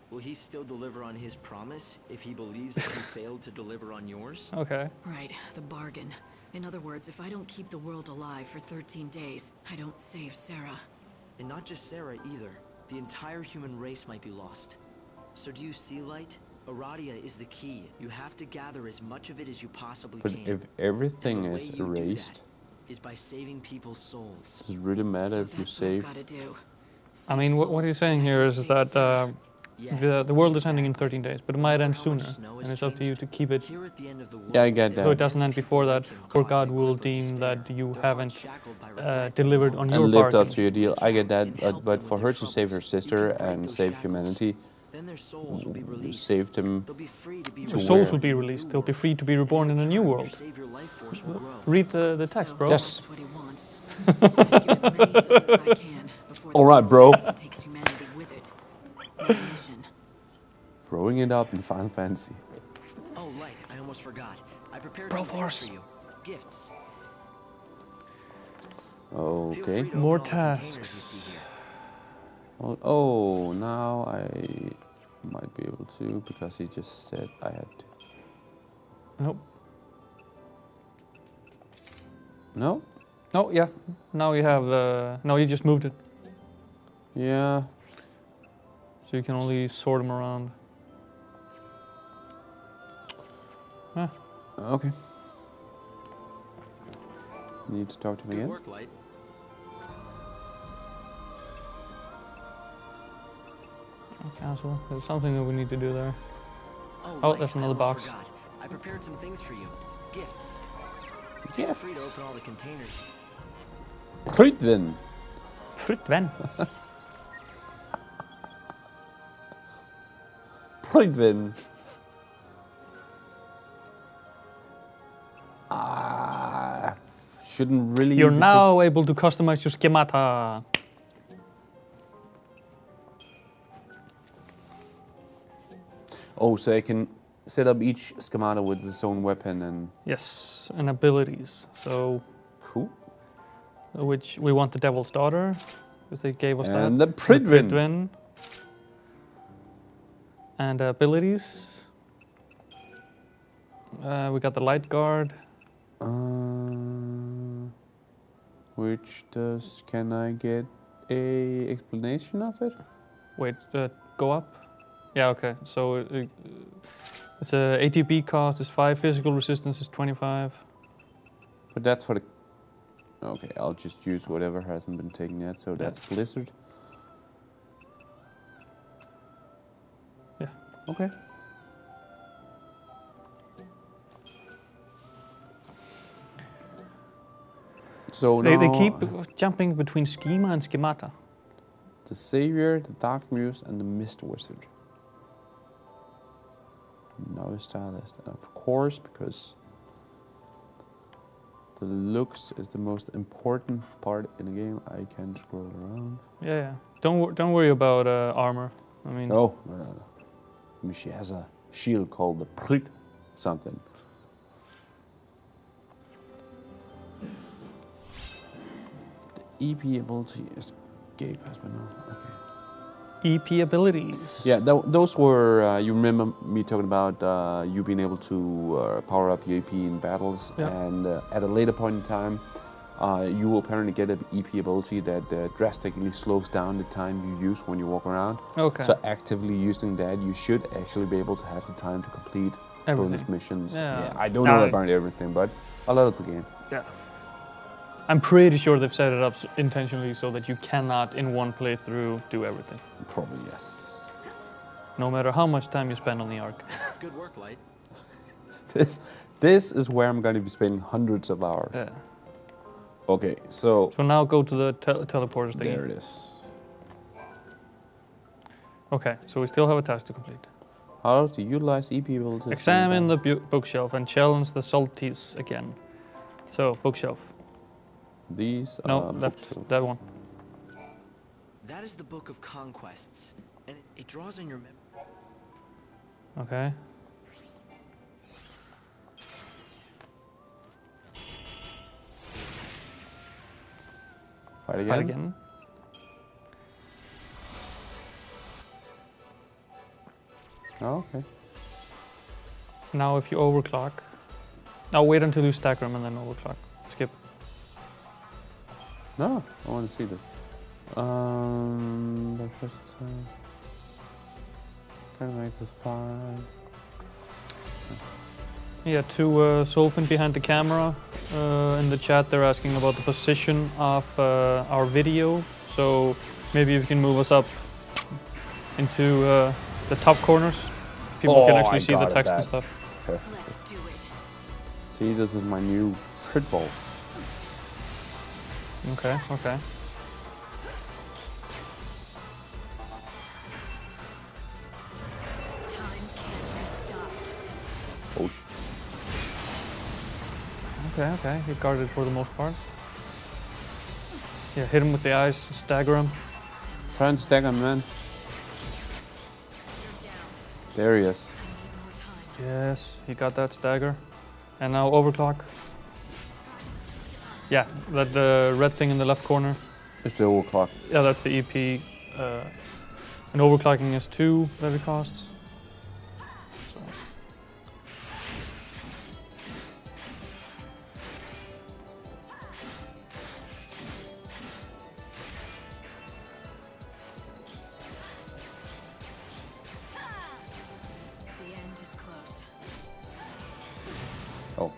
Will he still deliver on his promise if he believes that you failed to deliver on yours? Okay. Right, the bargain. In other words, if I don't keep the world alive for 13 days, I don't save Sarah. And not just Sarah either. The entire human race might be lost. So do you see, Light? Aradia is the key. You have to gather as much of it as you possibly But can. if everything And the is way you do erased, that is by saving people's souls. does it really matter So if you that's what I've save? gotta do. I mean, what Save he's souls saying so I here can is save that Sarah. The world is ending in 13 days, but it might end How sooner, much snow has and it's up to you changed? to keep it Here at the end of the Yeah, I world, get there that. so it doesn't end before that, or God will deem that you haven't delivered on your And lived up bargain. to your deal. I get that, but for her to save her sister and save humanity, then their souls will be released. saved him. They'll be free to be Their to souls where? will be released. They'll be free to be reborn in a new world. Savior life force will grow. Read the text, bro. Yes. That's what he wants. Rescue as many souls as I can before the All right, world bro. ends and takes humanity with it. My mission. Growing it up in Final Fantasy. Oh, right, I almost forgot. I prepared Bro some things force. for you. Gifts. Feel Okay. free to More open all the containers tasks. you see here. Oh, now I might be able to because he just said I had to. Nope. No? Oh, yeah. Now you have. No, you just moved it, Yeah. so you can only sort them around. Okay. Need to talk to him Good again. work, Light. Cancel. There's something that we need to do there. Oh, Oh, Light, there's I another almost box. forgot. I prepared some things for you. Gifts. Feel free to Gifts. open all the containers. Prydwen. Prydwen. Prydwen. Shouldn't really. You're be now able to customize your schemata. Oh, so I can set up each schemata with its own weapon and Yes, and abilities. So, cool. which we want the Devil's Daughter, because they gave us And that. the Prydwen. Prydwen. And abilities. We got the Light Guard. Which does? Can I get a explanation of it? Wait, go up? Yeah, okay. So it's a ATB cost is 5, physical resistance is 25. But that's for the. Okay, I'll just use whatever hasn't been taken yet. So that's Blizzard. Yeah. Okay. So They now keep jumping between schema and schemata. the Savior, the Dark Muse, and the Mist Wizard. Now Stylist, and of course, because the looks is the most important part in the game, I can scroll around. Yeah. Don't worry about armor. I mean, No. I mean, she has a shield called the Pryd something. The EP ability escape has been on. Okay. EP abilities. Yeah, those were, you remember me talking about you being able to power up your EP in battles, Yeah. and at a later point in time, you will apparently get an EP ability that drastically slows down the time you use when you walk around. Okay. So actively using that, you should actually be able to have the time to complete bonus Everything. missions. Yeah. I don't know No. about everything, but a lot of the game. Yeah. I'm pretty sure they've set it up intentionally so that you cannot, in one playthrough, do everything. Probably yes. No matter how much time you spend on the arc. Good work, Light. This is where I'm going to be spending hundreds of hours. Yeah. Okay, so So now go to the teleporters thingy. there it is. Okay, so we still have a task to complete. How to utilize EP abilities? Examine the bookshelf and challenge the salties again. So, bookshelf. These No, are left. bookshelves. That one. That is the Book of Conquests, and it draws on your memory. Okay. Fight again. Fight again. Oh, okay. Now if you overclock. Now wait until you stack them and then overclock. Skip. No, I want to see this. The first kind of makes this 5. Yeah, to Solfin behind the camera. In the chat they're asking about the position of our video. So maybe if you can move us up into the top corners. People can Oh, actually I see the got it text and back. stuff. Perfect. Let's do it. See, this is my new crit ball. Okay, okay. Time can't be stopped. Oh, Okay, okay. He guarded for the most part. Yeah, hit him with the eyes, stagger him. try and stagger him, man. There he is. I need more time. Yes, he got that stagger. And now overclock. Yeah, that the red thing in the left corner. It's the overclock. Yeah, that's the EP. And overclocking is 2 that it costs. So. The end is close. Oh.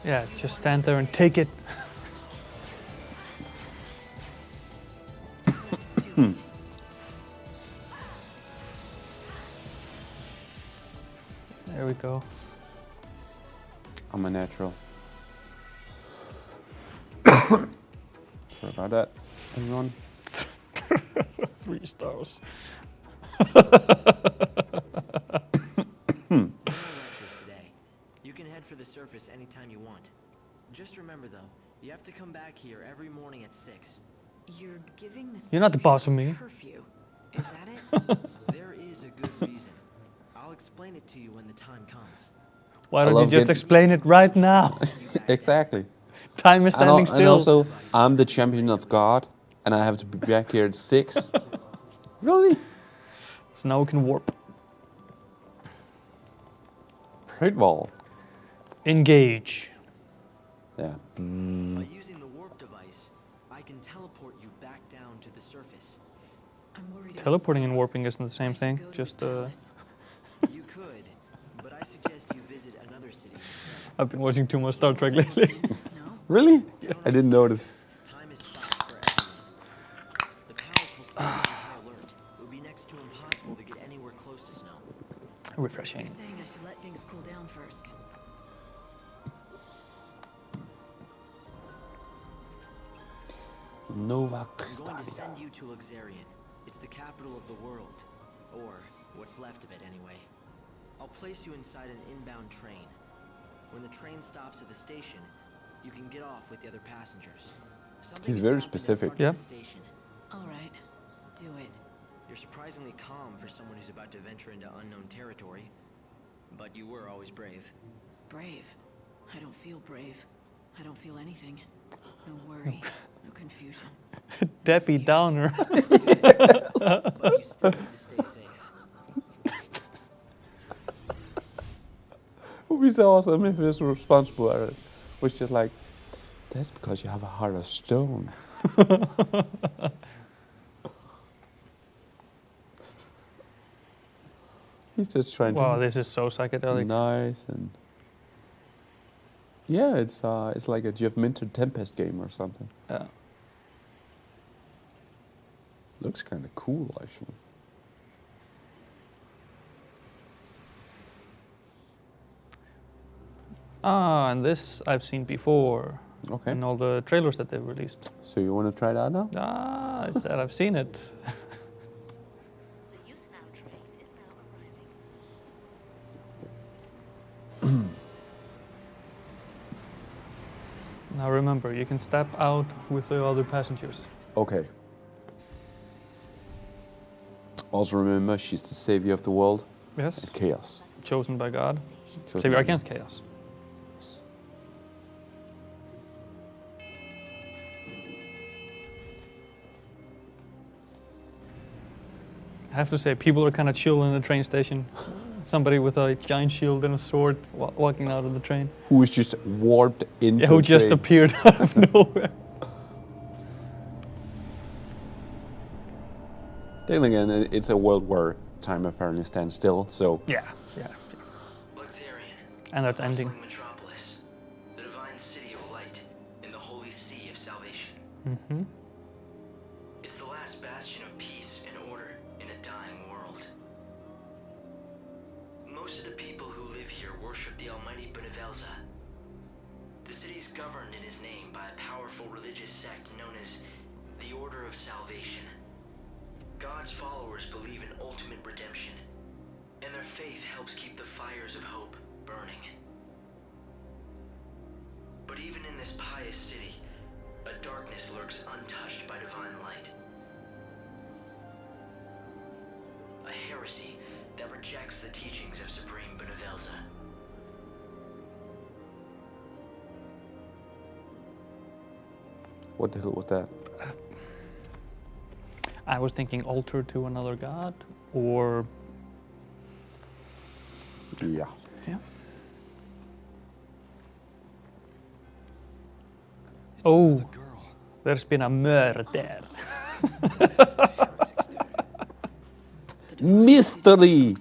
Yeah, just stand there and take it. Let's do it. There we go. I'm a natural. Sorry about that, everyone. 3 stars. Lectures today. You can head for the surface anytime you want. Just remember though, you have to come back here every morning at 6. You're giving the You're not the city boss of me. curfew. Is that it? There is a good reason. I'll explain it to you when the time comes. Why I don't you love just getting- explain it right now? Exactly. Time is standing And still. also, I'm the champion of God, and I have to be back here at 6. Really? So now we can warp. Crit ball. Engage. Yeah. By using the warp device, I can teleport you back down to the surface. I'm worried about Teleporting and warping isn't the same I should thing. go to Just the palace. You could, but I suggest you visit another city instead. I've been watching too much Star Trek lately. Snow? Really? I didn't notice. Time is stopped for everyone. The palace will stay on high alert. It would be next to impossible to get anywhere close to snow. Refreshing. You're saying I should let things cool down first. Nova I'm going to Stadia. send you to Luxarian. It's the capital of the world. Or what's left of it anyway. I'll place you inside an inbound train. When the train stops at the station, you can get off with the other passengers. Something He's has very happened in specific. front Yeah. of the station. All right. Do it. You're surprisingly calm for someone who's about to venture into unknown territory. But you were always brave. Brave. I don't feel brave. I don't feel anything. No worry. No confusion. Debbie Downer. But you still need to stay safe. It would be so awesome if his responsible was just like, that's because you have a heart of stone. He's just trying Wow, to this is so be psychedelic. nice and yeah, it's like a Jeff Minter Tempest game or something. Yeah. Looks kind of cool actually. Ah, and this I've seen before Okay, in all the trailers that they've released. so you want to try that now? Ah, I said I've seen it. The youth now train is now arriving. Now remember, you can step out with the other passengers. Okay. Also remember, she's the savior of the world Yes, and chaos. chosen by God. Chosen Savior by against chaos. I have to say, people are kind of chill in the train station. Somebody with a giant shield and a sword walking out of the train. Who is just warped into Yeah, who a just train. appeared out of nowhere. Then again, it's a world where time apparently stands still, so Yeah, yeah. Luxarian. And that's ending. Bustling metropolis, the divine city of light, in the holy sea of salvation. Mm-hmm. It's the last bastion of peace and order in a dying world. Most of the people who live here worship the almighty Benevelza. The city's governed in his name by a powerful religious sect known as the Order of Salvation. God's followers believe in ultimate redemption, and their faith helps keep the fires of hope burning. But even in this pious city, a darkness lurks untouched by divine light. A heresy that rejects the teachings of Supreme Benevelza. What the hell was that? I was thinking altar to another god, or Yeah. yeah. Oh, there's been a murder. Mystery!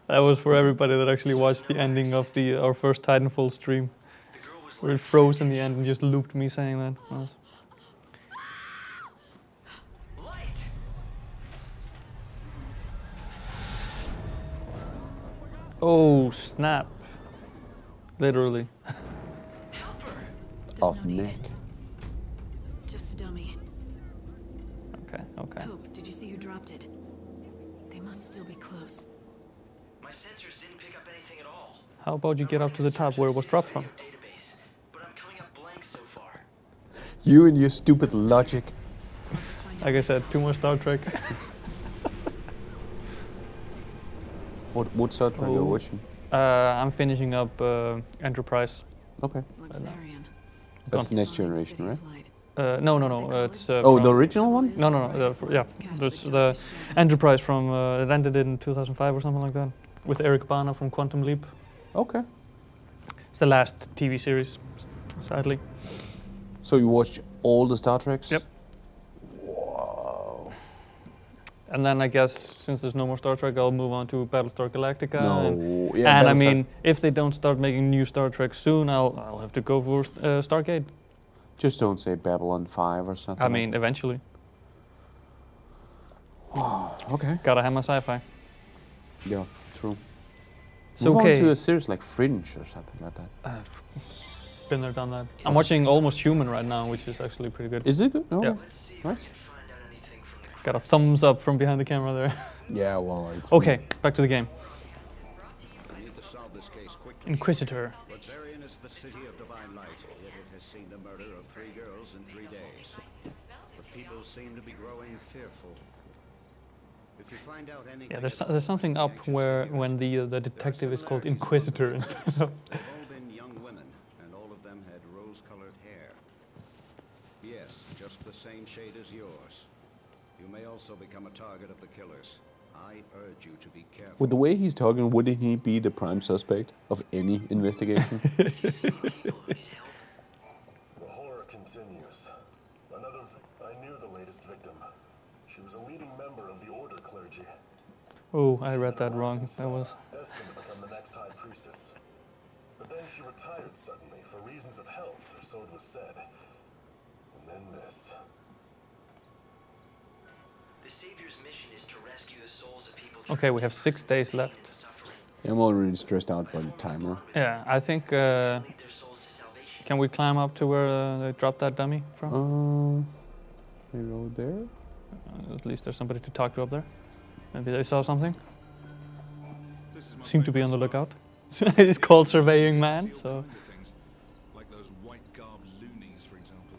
That was for everybody that actually watched the ending of our first Titanfall stream, where it froze in the end and just looped me saying that. Oh snap! Literally. Off neck. Just a dummy. Okay, okay. Hope, did you see who dropped it? They must still be close. My sensors didn't pick up anything at all. How about you get up to the top where it was dropped from? Database, but I'm coming up blank so far. You and your stupid logic. Like I said, too much Star Trek. What Star Trek are you Oh. watching? I'm finishing up Enterprise. Okay. Luxarian. That's Next Generation, right? No. It's Oh, from- the original one? No. Yeah, there's the Enterprise from it ended in 2005 or something like that, with Eric Bana from Quantum Leap. Okay. It's the last TV series, sadly. So you watched all the Star Treks? Yep. Wow. And then I guess since there's no more Star Trek, I'll move on to Battlestar Galactica. No. Yeah, And I Battlestar- mean, if they don't start making new Star Trek soon, I'll have to go for Stargate. Just don't say Babylon 5 or something. I mean, eventually. Okay. Gotta have my sci-fi. Yeah, true. It's Move okay. on to a series like Fringe or something like that. Been there, done that. I'm watching Almost Human right now, which is actually pretty good. Is it good? No. Yeah. Let's see if I Nice. can find out anything from the Got a thumbs up from behind the camera there. Yeah, well, it's Okay, back to the game. We need to solve this case quickly. Inquisitor. Luxarian is the city of divine light, yet it has seen the murder of 3 girls in 3 days. The people seem to be growing fearful. If you find out anything Yeah, there's about something what's up anxious to where hear when about, the detective is called similarities Inquisitor among instead of. they've all been young women, and all of them had rose-colored hair. Yes, just the same shade as yours. You may also become a target of the killers. I urge you to be careful. With the way he's talking, wouldn't he be the prime suspect of any investigation? The horror continues. I knew the latest victim. She was a leading member of the Order clergy. Oh, I read that wrong. That was. Destined to become the next High Priestess. But then she retired suddenly for reasons of health, or so it was said. And then this. The Savior's mission is to rescue the souls of people. Okay, we have 6 days left. I'm already stressed out by the timer. Yeah, I think. Can we climb up to where they dropped that dummy from? Maybe over there? At least there's somebody to talk to up there. Maybe they saw something. Seem to be on the lookout. It's called Surveying Man, so. Like those white-garbed loonies, for example.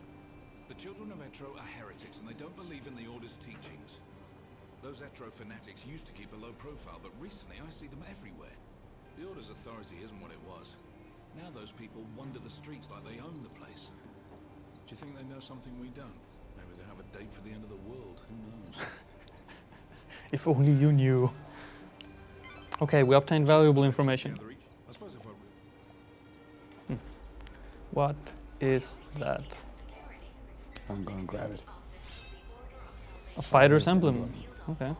The children of Etro are heretics and they don't believe in the Order's teachings. Those Etro fanatics used to keep a low profile, but recently I see them everywhere. The Order's authority isn't what it was. Now those people wander the streets like they own the place. Do you think they know something we don't? Maybe they have a date for the end of the world. Who knows? If only you knew. Okay, we obtained valuable information. I suppose if I... What is that? I'm gonna grab it. A fighter's emblem. Okay.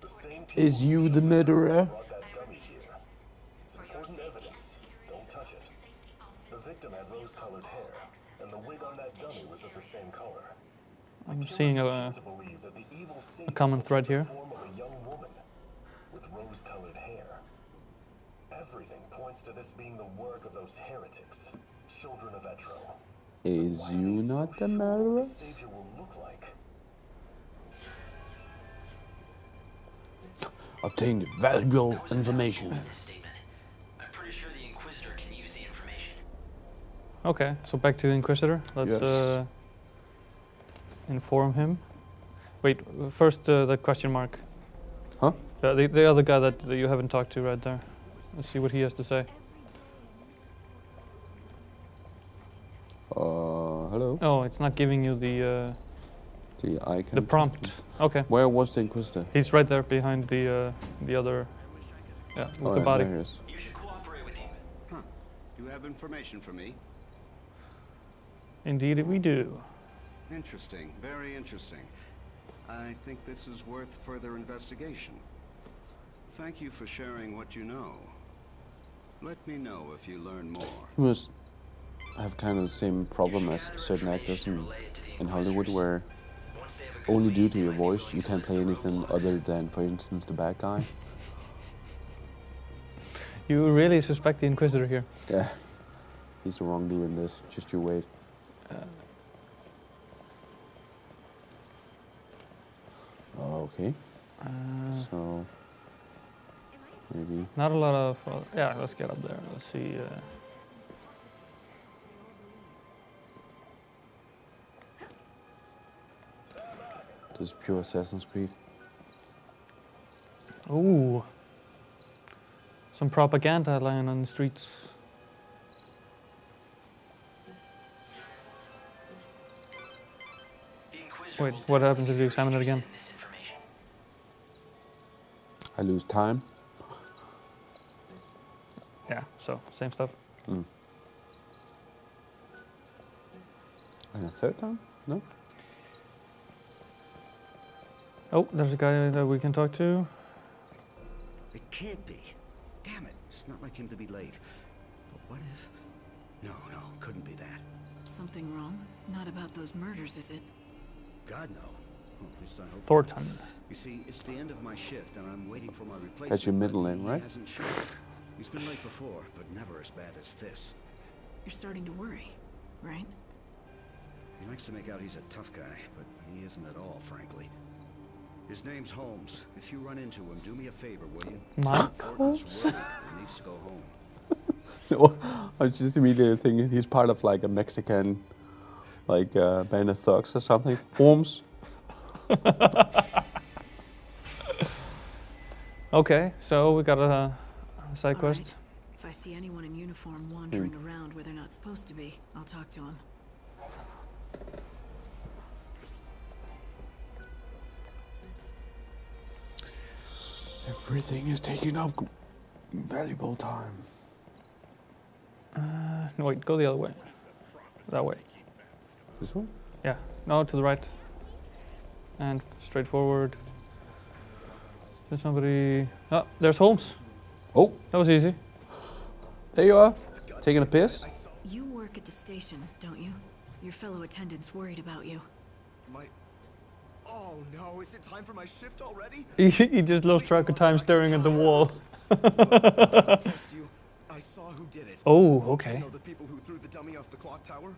The same same Is you the murderer? brought that dummy here. It's important evidence. Don't touch it. The victim had rose-colored hair, and the wig on that dummy was of the same color. I'm seeing a common thread here. Form of a young woman with rose-colored hair. Everything points to this being the work of those heretics, children of Etro. Is you not the murderer? Savior will look like. Obtained valuable information. I'm pretty sure the Inquisitor can use the information. Okay, so back to the Inquisitor. Let's Yes. Inform him. Wait, first the question mark. Huh? The other guy that you haven't talked to right there. Let's see what he has to say. Hello? Oh, it's not giving you the icon. the prompt. Okay. Where was the Inquisitor? He's right there behind the other, with the body. There he is. You should cooperate with him. Huh. You have information for me? Indeed, we do. Interesting. Very interesting. I think this is worth further investigation. Thank you for sharing what you know. Let me know if you learn more. You must have kind of the same problem as certain actors in Hollywood, where only due to your voice you can't play anything other than, for instance, the bad guy. You really suspect the Inquisitor here? Yeah, he's the wrong dude in this. Just you wait. Okay. So maybe Not a lot of. Yeah, let's get up there. Let's see. this is pure Assassin's Creed. Ooh. Some propaganda lying on the streets. Wait, what happens if you examine it again? I lose time. Yeah, so same stuff. And a third time? No? Oh, there's a guy that we can talk to. It can't be. Damn it. It's not like him to be late. But what if... No, couldn't be that. Something wrong? Not about those murders, is it? God, no. Well, at least I hope Thornton. not. You see, it's the end of my shift, and I'm waiting for my replacement. That's your middle but name, he right? hasn't shown. He's been late before, but never as bad as this. You're starting to worry, right? He likes to make out he's a tough guy, but he isn't at all, frankly. His name's Holmes. If you run into him, do me a favor, will you? Thornton's worried. He needs to go home. No, I was just immediately thinking he's part of like a Mexican, like band of thugs or something. Holmes. Okay, so we got a side All quest. right. If I see anyone in uniform wandering around where they're not supposed to be, I'll talk to them. Everything is taking up valuable time. No, wait, go the other way. That way. This one? Yeah, no, to the right. And straight forward. There's somebody. Oh, there's Holmes. Oh, That was easy. there you are. Taking a piss? You work at the station, don't you? Your fellow attendants worried about you. Oh no, is it time for my shift already? He just lost track of time staring at the wall. Trust you. I saw who did it. Oh, okay. You know the people who threw the dummy off the clock tower?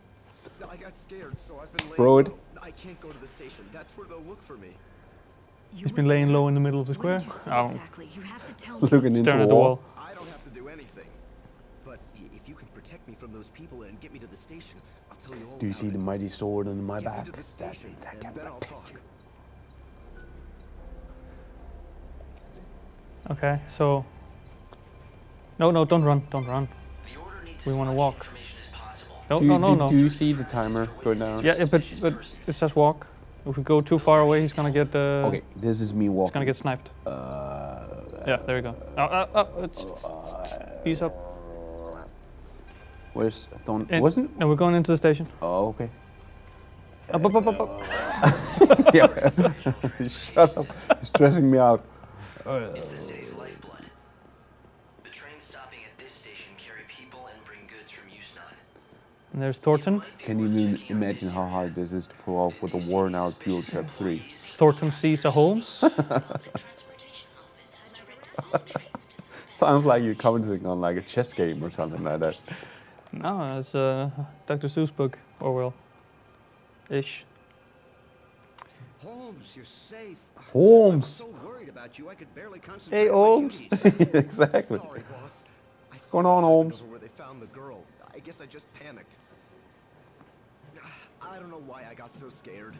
I got scared, so I've been laying Bro, it- low. I can't go to the station. That's where they'll look for me. He's been laying low in the middle of the What did square. you say Oh, exactly? You have to tell me. Looking into staring a at the wall. wall. I don't have to do anything. But if you can protect me from those people and get me to the station, I'll tell you all Do you about see it. the mighty sword on my Get me back? to the That station, means I and can then I'll protect talk. you. Okay, so. No, don't run, don't run. We want to walk. No, Do you see the timer go down? Yeah, but it says walk. If we go too far away, he's gonna get. Okay, this is me He's walking. gonna get sniped. Yeah, there you go. Ease up. Where's Thorn? And, Wasn't? No, we're going into the station. Oh, okay. Up. Yeah. Shut up. You're stressing me out. It's the city's lifeblood. The trains stopping at this station carry people and bring goods from Yusnan. And there's Thornton. Can you even imagine how hard this is to pull off with a worn-out dual-trap 3? Thornton Caesar Holmes. Sounds like you're commenting on like a chess game or something like that. No, it's a Dr. Seuss book, Orwell-ish. Holmes, you're safe. Holmes! I was so worried about you, I could barely concentrate Hey, on my Holmes. duties. Exactly. Sorry, boss. What's going on, Holmes? Where they found the girl. I guess I just panicked. I don't know why I got so scared.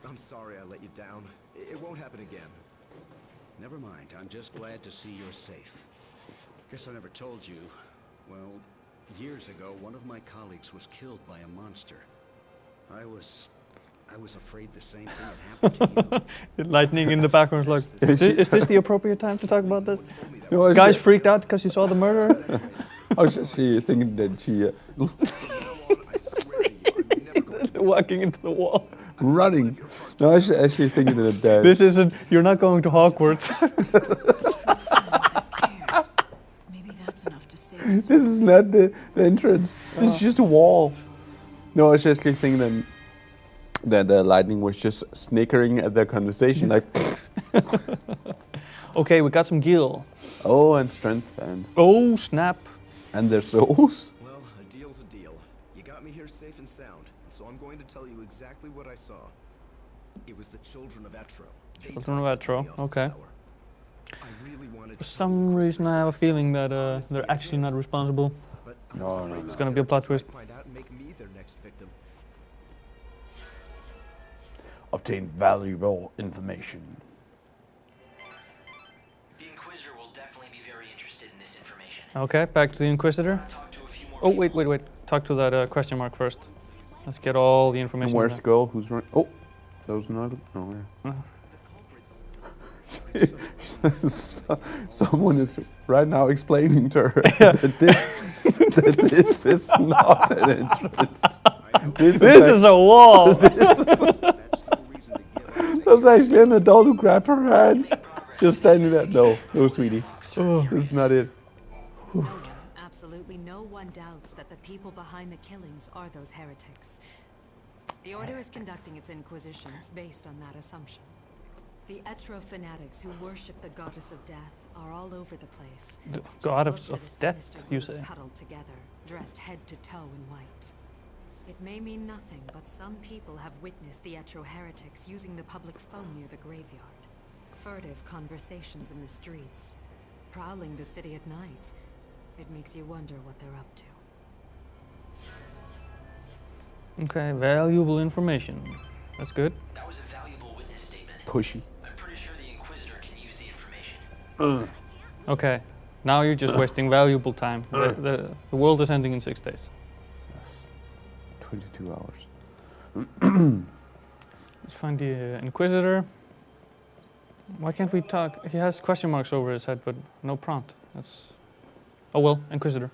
I'm sorry I let you down. It won't happen again. Never mind. I'm just glad to see you're safe. Guess I never told you. Well, years ago, one of my colleagues was killed by a monster. I was afraid the same thing had happened to you. Lightning in the background is like, is this the appropriate time to talk about this? No, Guys freaked out because you saw the murder? I was actually thinking that she Walking into the wall. running. No, I was actually thinking that This isn't, you're not going to Hogwarts. Maybe that's enough to save this is not the entrance. This is just a wall. No, I was actually thinking that the lightning was just snickering at their conversation, like. Okay, we got some gil. Oh, and strength and. Oh, snap. And their souls. Well, a deal's a deal. You got me here safe and sound, so I'm going to tell you exactly what I saw. It was the children of Etro. Children of Etro, okay. I really wanted For some reason I have a feeling that they're actually not responsible. No. It's gonna be a plot twist. Find out and make me their next victim. Obtain valuable information. The Inquisitor will definitely be very interested in this information. Okay, back to the Inquisitor. Oh, wait. Talk to that question mark first. Let's get all the information. And where's the girl? Who's running? Oh, those another. Oh, yeah. Someone is right now explaining to her that this is not an entrance. This is a wall. There's actually an adult who grabbed her hand, just standing there. No, sweetie. This is not it. Absolutely no one doubts that the people behind the killings are those heretics. The Order is conducting its inquisitions based on that assumption. The Etro fanatics who worship the goddess of death are all over the place. The Just goddess look of for the death, sinister you groups say? huddled together, dressed head to toe in white. It may mean nothing, but some people have witnessed the Etro heretics using the public phone near the graveyard. Furtive conversations in the streets, prowling the city at night. It makes you wonder what they're up to. Okay, valuable information. That's good. That was a valuable witness statement. Pushy. I'm pretty sure the Inquisitor can use the information. Okay, now you're just wasting valuable time. The world is ending in 6 days. Yes. 22 hours. Let's find the Inquisitor. Why can't we talk? He has question marks over his head, but no prompt. That's. Oh well, Inquisitor.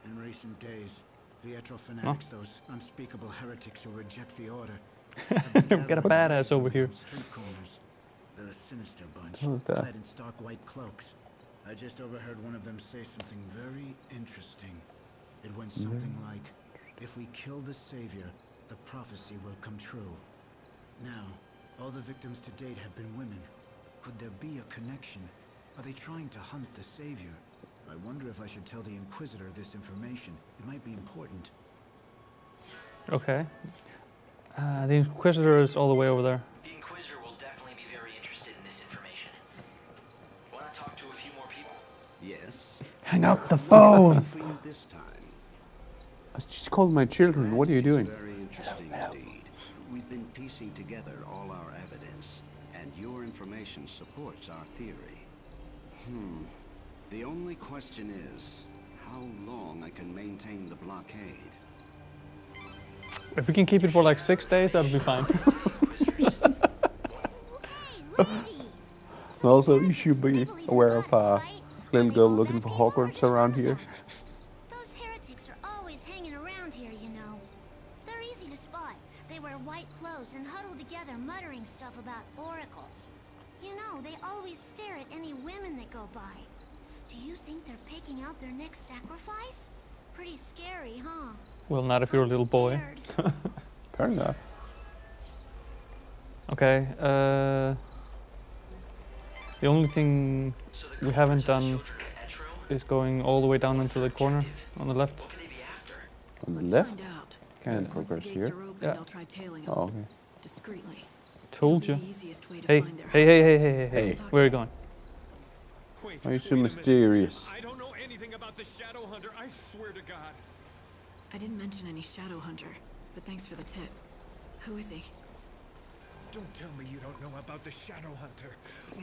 In recent days, the Etro fanatics, those unspeakable heretics who reject the Order, We've got a badass over here. street corners. They're a sinister bunch, Who's that? clad in stark white cloaks. I just overheard one of them say something very interesting. It went something like, if we kill the Savior, the prophecy will come true. Now, all the victims to date have been women. Could there be a connection? Are they trying to hunt the Savior? I wonder if I should tell the Inquisitor this information. It might be important. Okay. The Inquisitor is all the way over there. The Inquisitor will definitely be very interested in this information. Want to talk to a few more people? Yes. Hang up the phone. For you this time. I just called my children. What are you doing? Very interesting indeed. We've been piecing together all our evidence, and your information supports our theory. The only question is how long I can maintain the blockade. If we can keep it for like 6 days, that'll be fine. Also, you should be aware of a little girl looking for Hogwarts around here. Those heretics are always hanging around here, you know. They're easy to spot. They wear white clothes and huddle together muttering stuff about oracles. You know, they always stare at any women that go by. Do you think they're picking out their next sacrifice? Pretty scary, huh? Well, not if you're a little boy. Fair enough. Okay. The only thing we haven't done is going all the way down into the corner on the left. On the left? Can progress here. Yeah. Oh, okay. Discreetly. Told you. The easiest way to Hey, find their hey. Where are you going? Why are you so mysterious? I don't know anything about the Shadow Hunter, I swear to God. I didn't mention any Shadow Hunter, but thanks for the tip. Who is he? Don't tell me you don't know about the Shadow Hunter.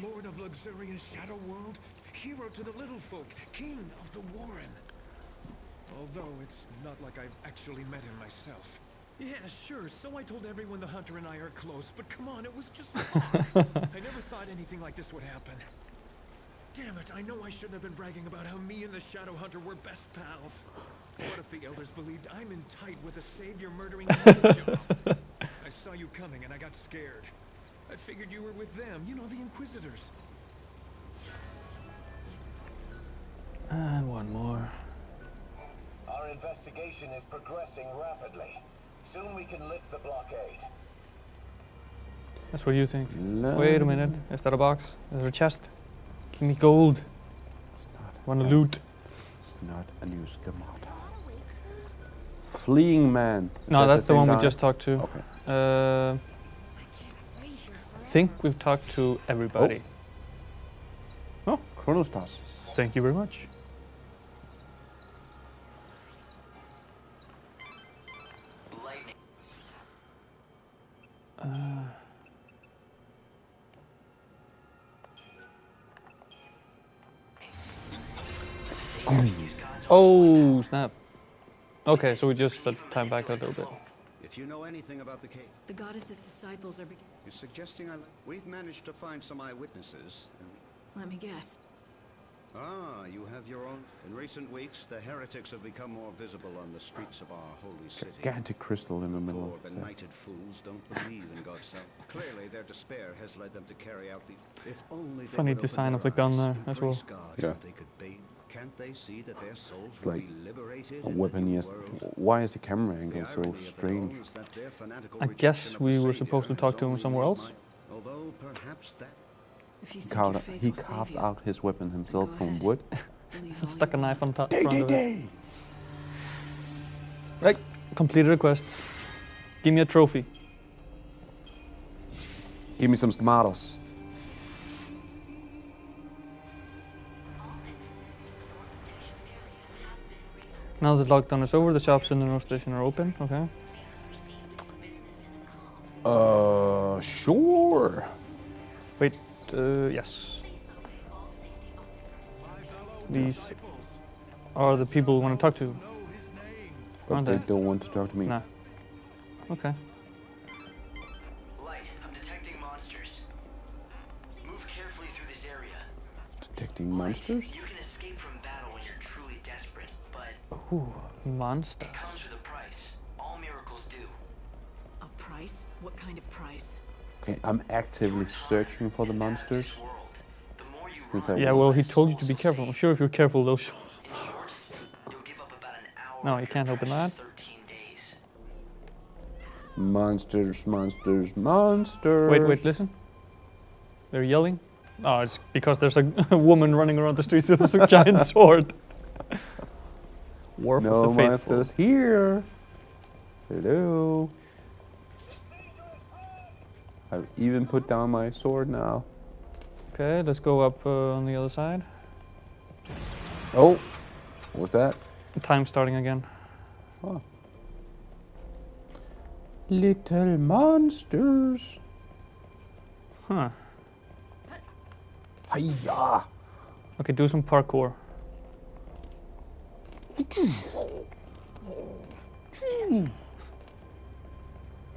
Lord of luxurious Shadow World, hero to the little folk, king of the Warren. Although it's not like I've actually met him myself. Yeah, sure, so I told everyone the Hunter and I are close, but come on, it was just talk. I never thought anything like this would happen. Damn it, I know I shouldn't have been bragging about how me and the Shadow Hunter were best pals. What if the elders believed I'm in tight with a savior murdering job? I saw you coming and I got scared. I figured you were with them, you know, the Inquisitors. And one more. Our investigation is progressing rapidly. Soon we can lift the blockade. That's what you think. Wait a minute. Is that a box? Is there a chest? Give me gold. Wanna loot? It's not a new schemata. Fleeing man. No, that's the one we just talked to. Okay. Think we've talked to everybody. Oh, Chronostasis. Thank you very much. Oh, snap. Okay, so we just time back a little bit. If you know anything about the case, The goddess's disciples are... you're suggesting we've managed to find some eyewitnesses. Let me guess. Ah, you have your own. In recent weeks, the heretics have become more visible on the streets of our holy city. Gigantic crystal in the middle Poor of the benighted fools don't believe in God's self. Clearly, their despair has led them to carry out the. If only they Funny would open design of their the gun eyes there and as well. praise God, Yeah. they could be. Can't they see that their souls It's will like be liberated a in the weapon, new yes. world? Why is the camera The angle so irony of it strange? all is that their fanatical I rejection guess of we the were Savior supposed to has talk to him only somewhere made else. although perhaps that. If you He think your carved, faithful savior, out his weapon himself go from ahead. wood. believe all Stuck a you knife on want. top front of it. Right, completed a quest. Give me a trophy. Give me some schematas. Now that lockdown is over, the shops in the North Station are open. Okay. Sure. Wait, yes. These are the people we want to talk to. But Aren't they they? don't want to talk to me. Nah. Okay. Light, I'm detecting monsters. Move carefully through this area. Detecting monsters? You can escape from battle when you're truly desperate, but Ooh, monsters. it comes with a price. All miracles do. A price? What kind of price? Okay, I'm actively searching for the monsters. Since I Yeah, well, he told you to be careful. I'm sure if you're careful, they'll show. No, you can't open that. Monsters, monsters, monsters. Wait, listen. They're yelling. Oh, it's because there's a woman running around the streets with a giant sword. Wharf No of the Faithful. monsters here. Hello. I've even put down my sword now. Okay, let's go up on the other side. Oh, what was that? Time starting again. Oh. Little monsters. Huh. Hiya. Okay, do some parkour.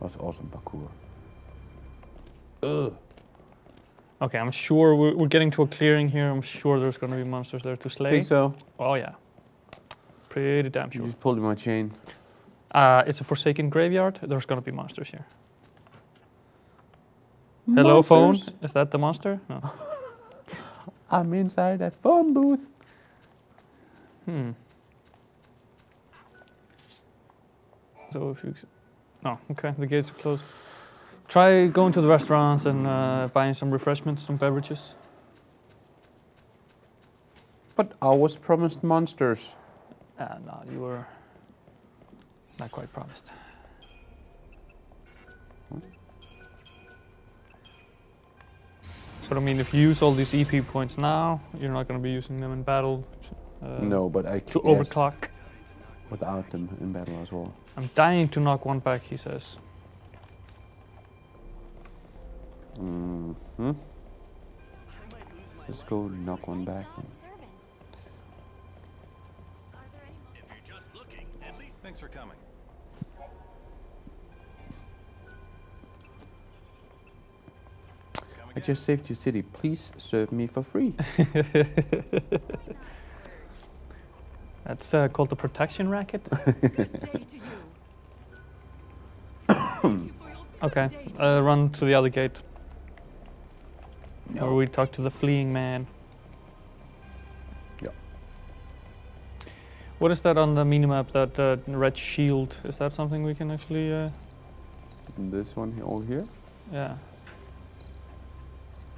That's awesome parkour. Okay, I'm sure we're getting to a clearing here. I'm sure there's going to be monsters there to slay. Think so? Oh yeah. Pretty damn You sure. just pulled my chain. It's a forsaken graveyard. There's going to be monsters here. Hello, phone. Monsters? Is that the monster? No. I'm inside a phone booth. So if you... No, okay, the gates are closed. Try going to the restaurants and buying some refreshments, some beverages. But I was promised monsters. No, you were not quite promised. But I mean, if you use all these EP points now, you're not going to be using them in battle. No, but I to yes, overclock. without them in battle as well. I'm dying to knock one back, he says. Let's go knock one back. Then. Thanks for coming. I just saved your city. Please serve me for free. That's called the protection racket. Okay, run to the other gate. No. Or we talk to the fleeing man. Yeah. What is that on the minimap, that red shield? Is that something we can actually... This one here, over here? Yeah.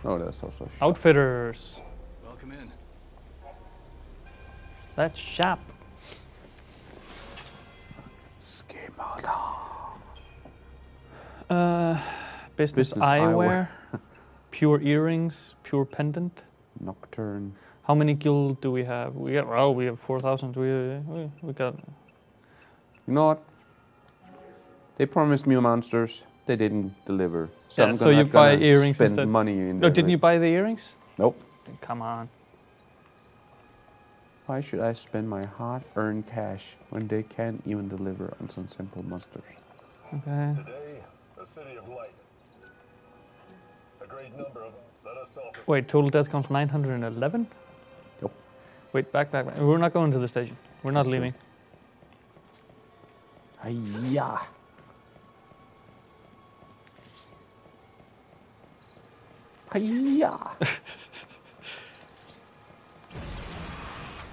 Oh, that's also shop. Outfitters. Welcome in. That's shop. Business eyewear. Pure earrings. Pure pendant. Nocturne. How many guild do we have? We have 4,000. We got. You know what? They promised me monsters. They didn't deliver. So Yeah, I'm so gonna you buy gonna earrings spend instead. money in No, the didn't you buy the earrings? Nope. Then come on. Why should I spend my hard-earned cash when they can't even deliver on some simple monsters? Okay. Today, a city of light. A great number of let us solve it. Wait, total death counts 911? Nope. Wait, back. We're not going to the station. We're not That's leaving. Hiya. Hiya.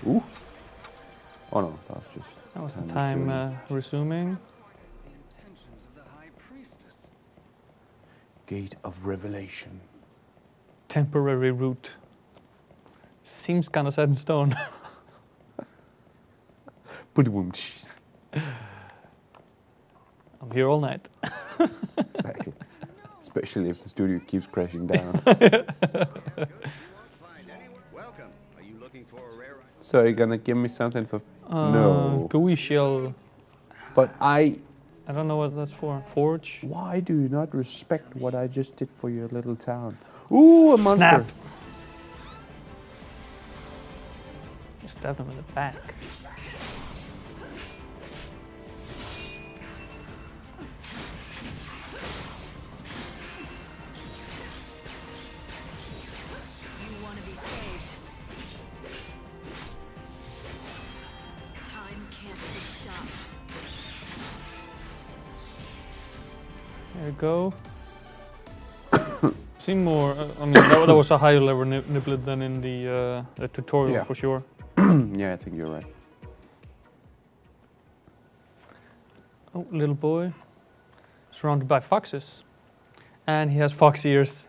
Ooh. Oh no, that was just. That was the time resuming. Gate of Revelation. Temporary route. Seems kind of set in stone. I'm here all night. Exactly. Especially if the studio keeps crashing down. So you're gonna give me something for... No. Gooey shell. But I don't know what that's for. Forge? Why do you not respect what I just did for your little town? Ooh, a monster! Snap. Stab him in the back. There you go. Seem more. I mean, that was a higher level niblet than in the tutorial for sure. Yeah, I think you're right. Oh, little boy, surrounded by foxes, and he has fox ears.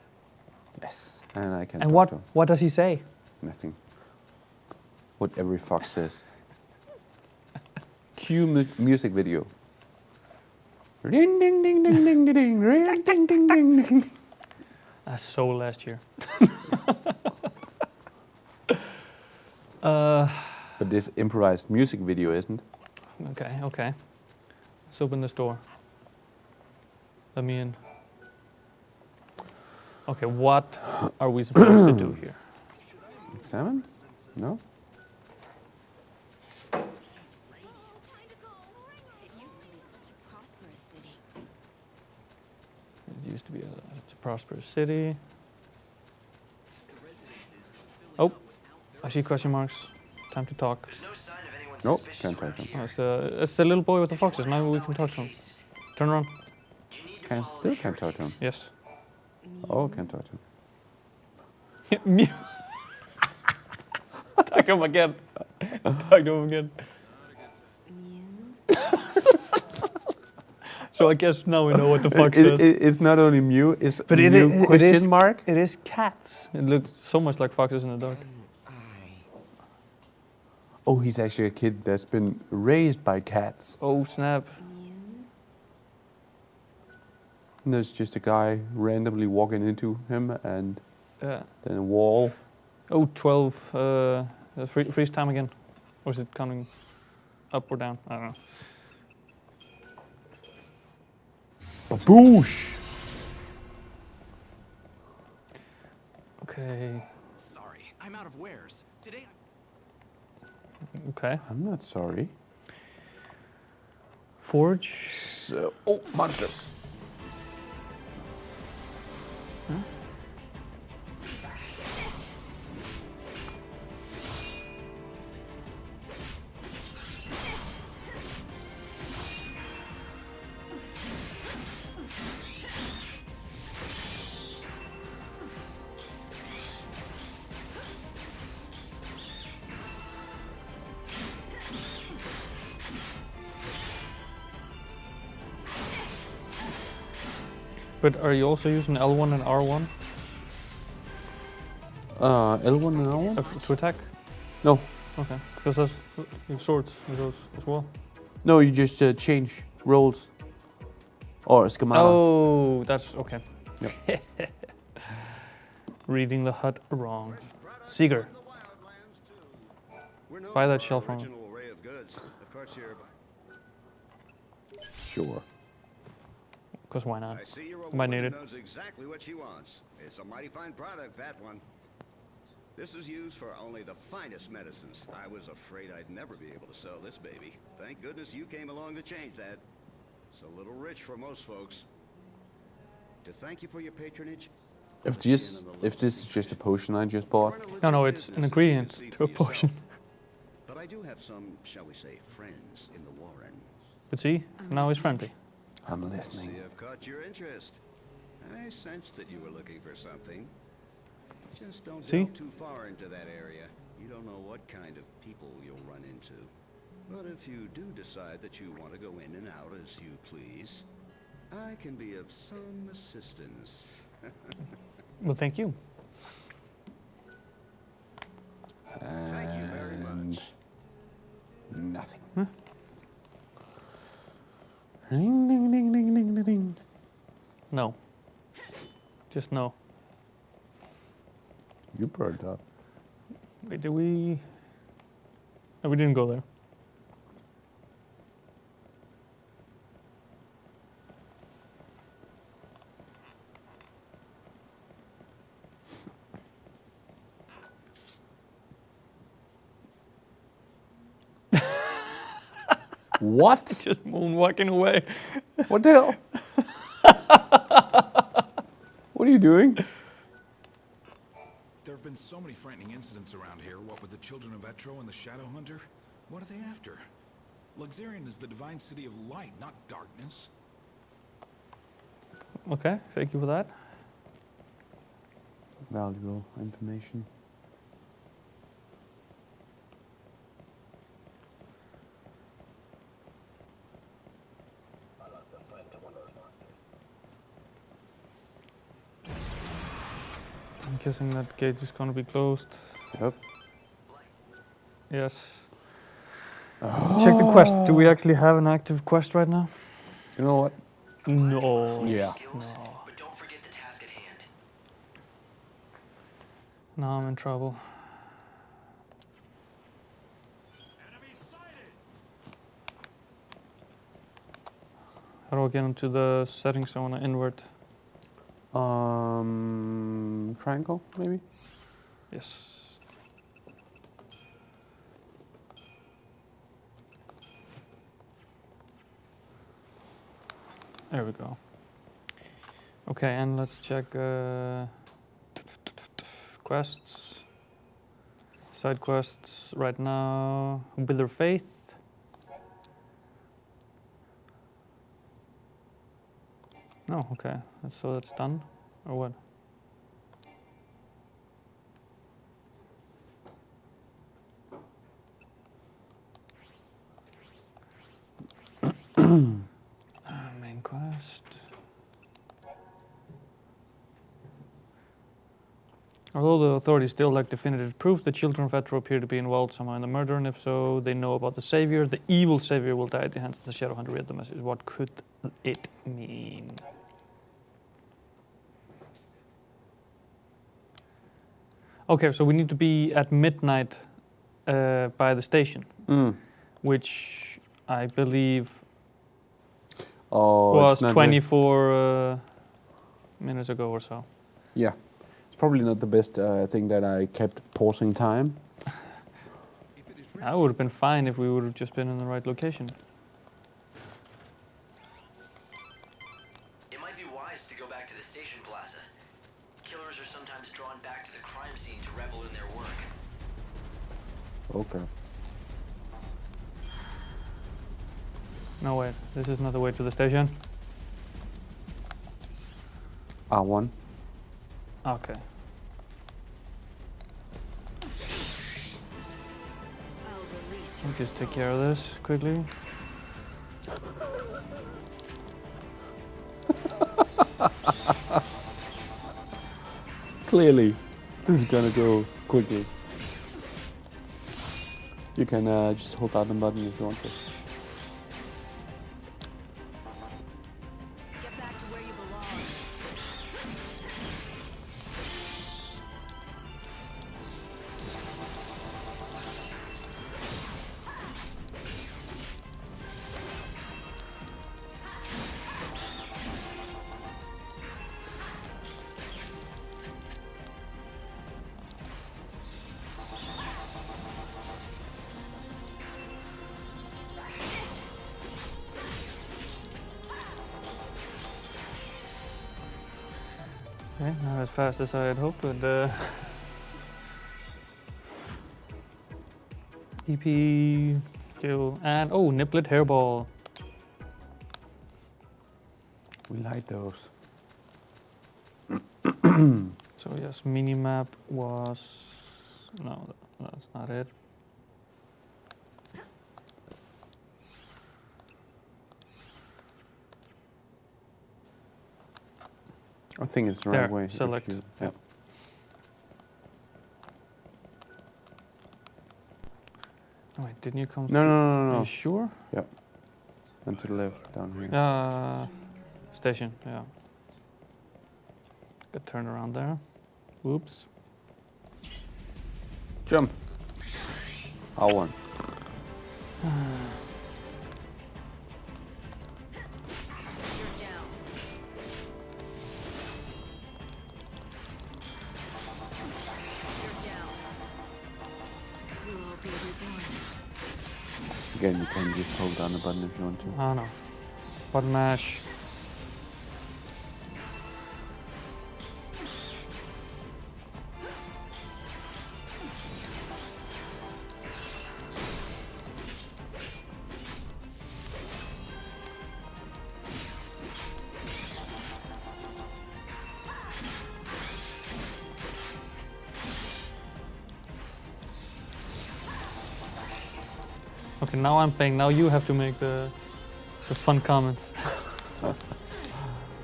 Yes, and I can. And talk to him. what does he say? Nothing. What every fox says. Cue music video. Ding ding ding ding ding ding ding ding ding ding ding. That's so last year. But this improvised music video isn't. Okay. Let's open this door. Let me in. Okay, what are we supposed to do here? Examine? No? It used to be a prosperous city. Oh, I see question marks. Time to talk. Nope, can't talk to him. Oh, it's the little boy with the foxes. Now we can talk to him. Turn around. Still can't talk to him. Yes. Oh, can't talk to him. Attack him again. Attack him again. So I guess now we know what the fox says. It's not only Mew, it's But Mew question mark. It is cats. It looks so much like foxes in the dark. Oh, he's actually a kid that's been raised by cats. Oh, snap. And there's just a guy randomly walking into him and Yeah. then a wall. Oh, 12. Freeze time again. Or is it counting up or down? I don't know. Baboosh! Okay. Sorry, I'm out of wares. Today. Okay. I'm not sorry. Forge. So, oh, monster. Huh? But are you also using L1 and R1 L1 and R1? to attack? No. Okay. Because there's swords with those as well. No, you just change roles. Or schemata. Oh, that's okay. Yep. Reading the HUD wrong. Seeger. Buy that shell from him. Sure. Because why not? I see you're a Might woman need who it. knows exactly what she wants. It's a mighty fine product, that one. This is used for only the finest medicines. I was afraid I'd never be able to sell this baby. Thank goodness you came along to change that. It's a little rich for most folks. To thank you for your patronage. If this is just a potion I just bought. No, it's an ingredient to a potion. But I do have some, shall we say, friends in the Warren. But see, now he's friendly. I'm listening. See, I've caught your interest. I sensed that you were looking for something. Just don't delve too far into that area. You don't know what kind of people you'll run into. But if you do decide that you want to go in and out as you please, I can be of some assistance. Well, thank you. Thank you very much. Nothing. Huh? Ding, ding, ding, ding, ding, ding, ding. No. Just no. You brought it up. Wait, did we? No, we didn't go there. What? Just moonwalking away. What the hell? What are you doing? There have been so many frightening incidents around here, what with the children of Etro and the Shadow Hunter. What are they after? Luxurion is the divine city of light, not darkness. Okay, thank you for that. Valuable information. I'm guessing that gate is gonna be closed. Yep. Yes. Check the quest. Do we actually have an active quest right now? You know what? No. Yeah. No. Now I'm in trouble. How do I get into the settings? I want to invert. Triangle, maybe? Yes. There we go. Okay, and let's check quests. Side quests right now. Wither Faith. No, okay. So that's done, or what? Main quest. Although the authorities still lack definitive proof, the children of Etro appear to be involved somehow in the murder, and if so, they know about the Savior. The evil Savior will die at the hands of the Shadowhunter. Read the message. What could it mean? Okay, so we need to be at midnight by the station, which I believe was 24 minutes ago or so. Yeah. It's probably not the best thing that I kept pausing time. That would have been fine if we would have just been in the right location. It might be wise to go back to the station plaza. Killers are sometimes drawn back to the crime scene to revel in their work. Okay. No, wait. This is not the way to the station. R1. Okay. I'll just take care of this quickly. Clearly, this is gonna go quickly. You can just hold down the button if you want to. Okay, not as fast as I had hoped, but EP, kill, and oh, Niplet Hairball. We like those. So yes, minimap was, no, that's not it. I think it's the right way. Select. Yeah. Oh, wait, didn't you come? No. Are you sure? Yep. And to the left, down here. Station, yeah. Got turn around there. Whoops. Jump. R1. Again, you can just hold down the button if you want to. Oh no. Button mash. Okay, now I'm playing. Now you have to make the fun comments.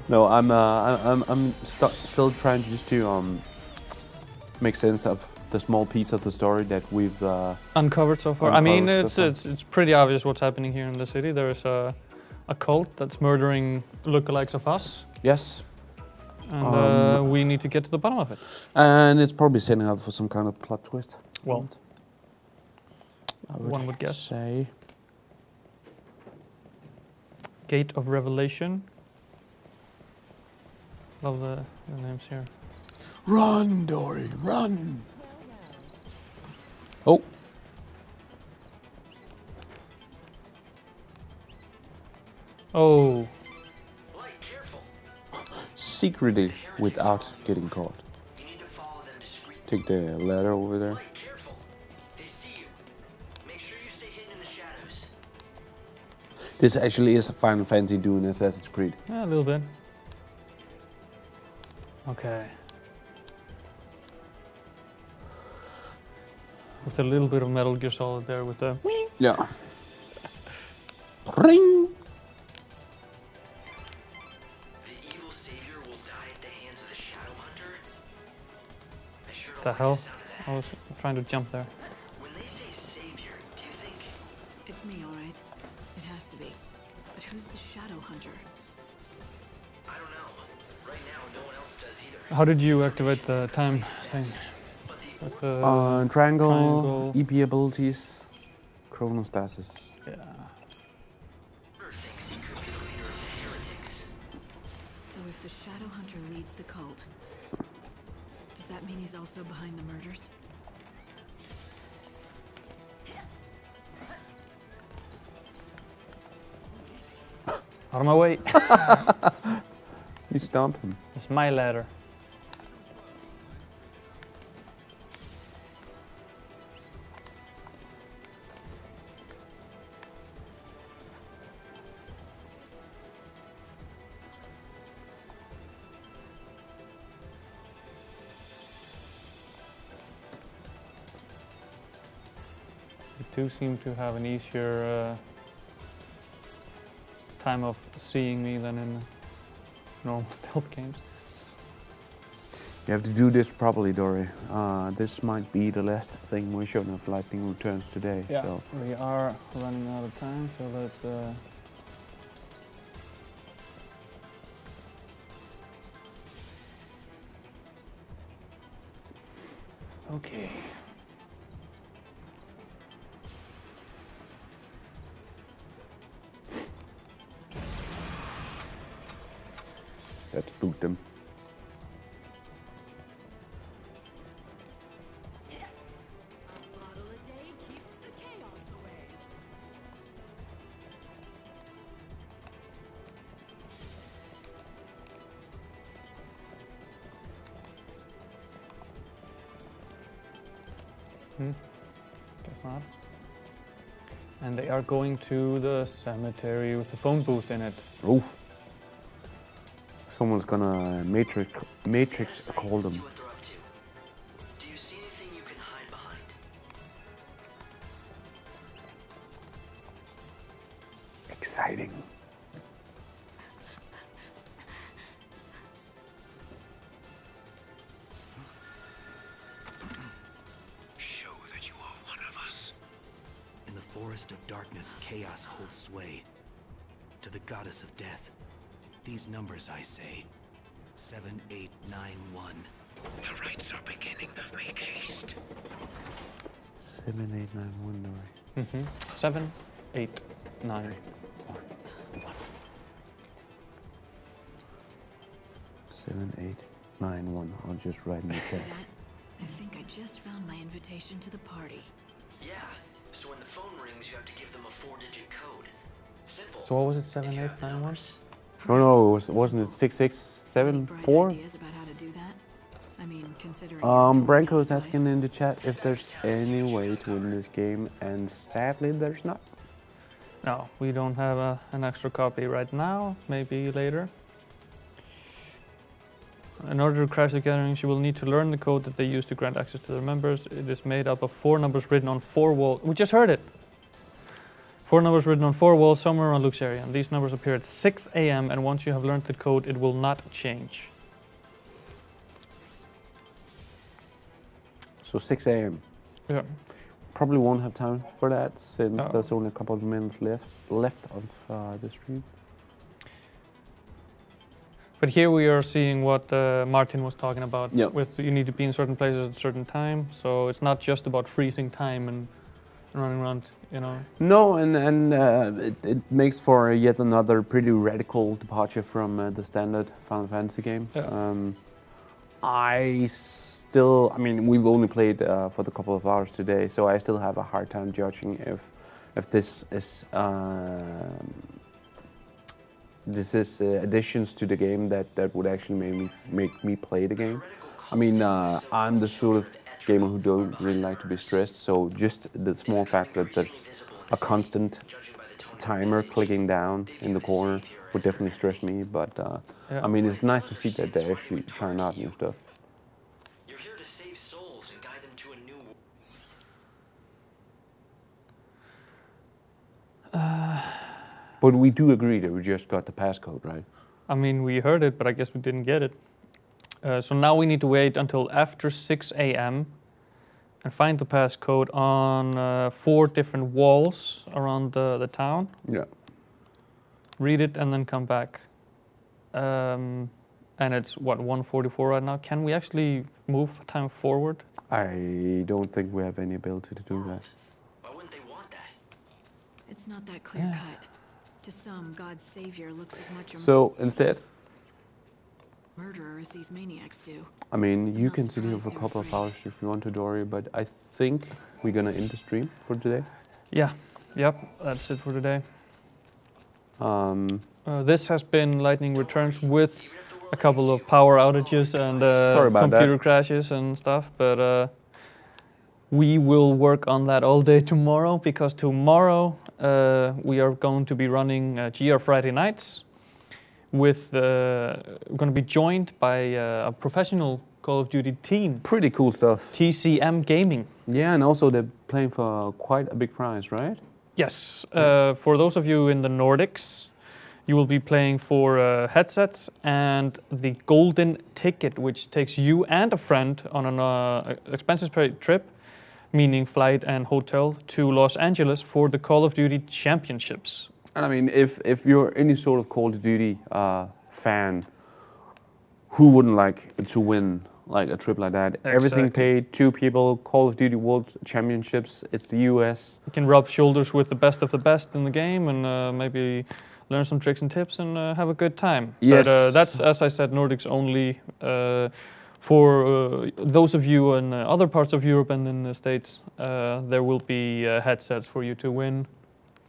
No, I'm still trying just to make sense of the small piece of the story that we've uncovered so far. I mean, it's pretty obvious what's happening here in the city. There is a cult that's murdering lookalikes of us. Yes. And we need to get to the bottom of it. And it's probably setting up for some kind of plot twist. Well, one would guess. Say. Gate of Revelation. Love the names here. Run, Dóri, run! Oh. Oh. Secretly, without getting caught. Take the ladder over there. This actually is a Final Fantasy doing Assassin's Creed. Yeah, a little bit. Okay. With a little bit of Metal Gear Solid there with the... Yeah. Ring! The hell? I was trying to jump there. When they say savior, do you think... It's me, all right. It has to be. But who's the Shadow Hunter? I don't know. Right now, no one else does either. How did you activate the time thing? With the triangle, EP abilities, chronostasis. Yeah. So if the Shadow Hunter leads the cult, does that mean he's also behind the murders? Out of my way. You stomped him. It's my ladder. Do seem to have an easier time of seeing me than in normal stealth games. You have to do this properly, Dóri. This might be the last thing we're showing of Lightning Returns today. Yeah, So. we are running out of time, so let's... Okay. Let's boot them. Guess not. And they are going to the cemetery with the phone booth in it. Oh. Someone's gonna Matrix call them. Do you see anything you can hide behind? Exciting. Show that you are one of us. In the forest of darkness, chaos holds sway. To the goddess of death, these numbers I say. 7891. The rites are beginning. Make haste. 7891, Dóri. 7, 8, 9. 7891. I'll just write in the chat. I think I just found my invitation to the party. Yeah, so when the phone rings, you have to give them a 4-digit code. Simple. So what was it, 7, 8, 9, 1? No, wasn't it 6674? Ideas about how to do that? I mean, considering Branko is asking in the chat if there's any way to win this game, and sadly there's not. No, we don't have an extra copy right now, maybe later. In order to crash the gatherings, you will need to learn the code that they use to grant access to their members. It is made up of 4 numbers written on 4 walls. We just heard it! 4 numbers written on 4 walls somewhere around Luxaria. And these numbers appear at 6 AM, and once you have learned the code, it will not change. So 6 AM. Yeah. Probably won't have time for that since there's only a couple of minutes left of the stream. But here we are seeing what Martin was talking about. Yep. With you need to be in certain places at a certain time, so it's not just about freezing time and running around, you know. No, and it makes for yet another pretty radical departure from the standard Final Fantasy game. Yeah. I mean, we've only played for the couple of hours today, so I still have a hard time judging if this is additions to the game that would actually make me play the game. I mean, I'm the sort of gamer who don't really like to be stressed, so just the small fact that there's a constant timer clicking down in the corner would definitely stress me, but I mean, it's nice to see that they're actually trying out new stuff. You're here to save souls and guide them to a new But we do agree that we just got the passcode, right? I mean, we heard it, but I guess we didn't get it. So now we need to wait until after 6 a.m. and find the passcode on 4 different walls around the town. Yeah. Read it and then come back. And it's what, 1:44 right now. Can we actually move time forward? I don't think we have any ability to do that. Why wouldn't they want that? It's not that clear cut. To some, God's savior looks as much a So instead, murderer as these maniacs do. I mean, you can sit here for a couple of hours if you want to, Dóri, but I think we're gonna end the stream for today. Yeah. Yep. That's it for today. This has been Lightning Returns with a couple of power outages and Sorry about computer that. crashes and stuff, but we will work on that all day tomorrow, because tomorrow we are going to be running GR Friday nights with, we're going to be joined by a professional Call of Duty team. Pretty cool stuff. TCM Gaming. Yeah, and also they're playing for quite a big prize, right? Yes. For those of you in the Nordics, you will be playing for headsets and the golden ticket, which takes you and a friend on an expenses-paid trip, meaning flight and hotel, to Los Angeles for the Call of Duty Championships. And I mean, if you're any sort of Call of Duty fan, who wouldn't like to win like a trip like that? Exactly. Everything paid, 2 people, Call of Duty World Championships, it's the US. You can rub shoulders with the best of the best in the game and maybe learn some tricks and tips and have a good time. Yes. But that's, as I said, Nordics only. For those of you in other parts of Europe and in the States, there will be headsets for you to win.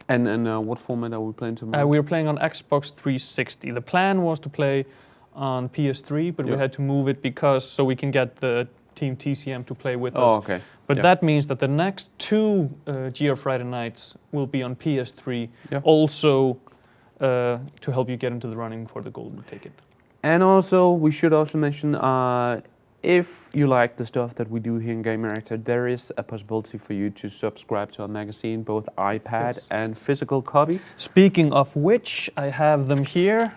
And what format are we playing tomorrow? We're playing on Xbox 360. The plan was to play on PS3, but we had to move it so we can get the team TCM to play with us. Oh, okay. But that means that the next 2 GR Friday nights will be on PS3, Yeah. also to help you get into the running for the golden ticket. And also, we should also mention, if you like the stuff that we do here in Gamereactor, there is a possibility for you to subscribe to our magazine, both iPad and physical copy. Speaking of which, I have them here.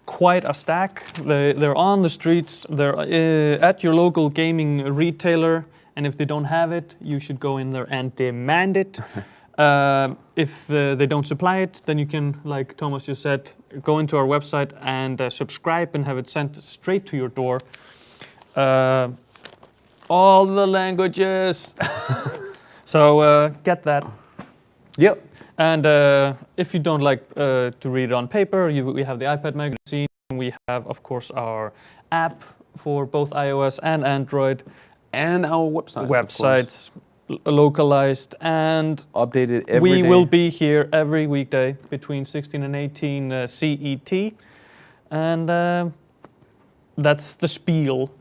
Quite a stack. They're on the streets. They're at your local gaming retailer. And if they don't have it, you should go in there and demand it. If they don't supply it, then you can, like Thomas just said, go into our website and subscribe and have it sent straight to your door. All the languages. So get that. Yep. And if you don't like to read it on paper, we have the iPad magazine. We have, of course, our app for both iOS and Android. And our website. Websites localized and updated every day. We will be here every weekday between 16 and 18 CET. And that's the spiel.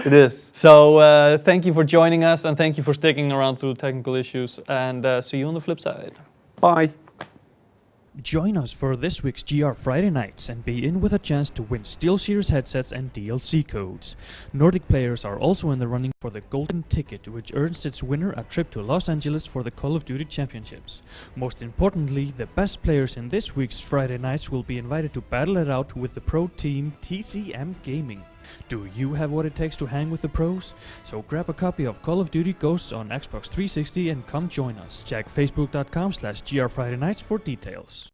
It is. So thank you for joining us, and thank you for sticking around through technical issues, and see you on the flip side. Bye. Join us for this week's GR Friday nights and be in with a chance to win SteelSeries headsets and DLC codes. Nordic players are also in the running for the golden ticket, which earns its winner a trip to Los Angeles for the Call of Duty Championships. Most importantly, the best players in this week's Friday nights will be invited to battle it out with the pro team TCM Gaming. Do you have what it takes to hang with the pros? So grab a copy of Call of Duty Ghosts on Xbox 360 and come join us. Check facebook.com/GRFridayNights for details.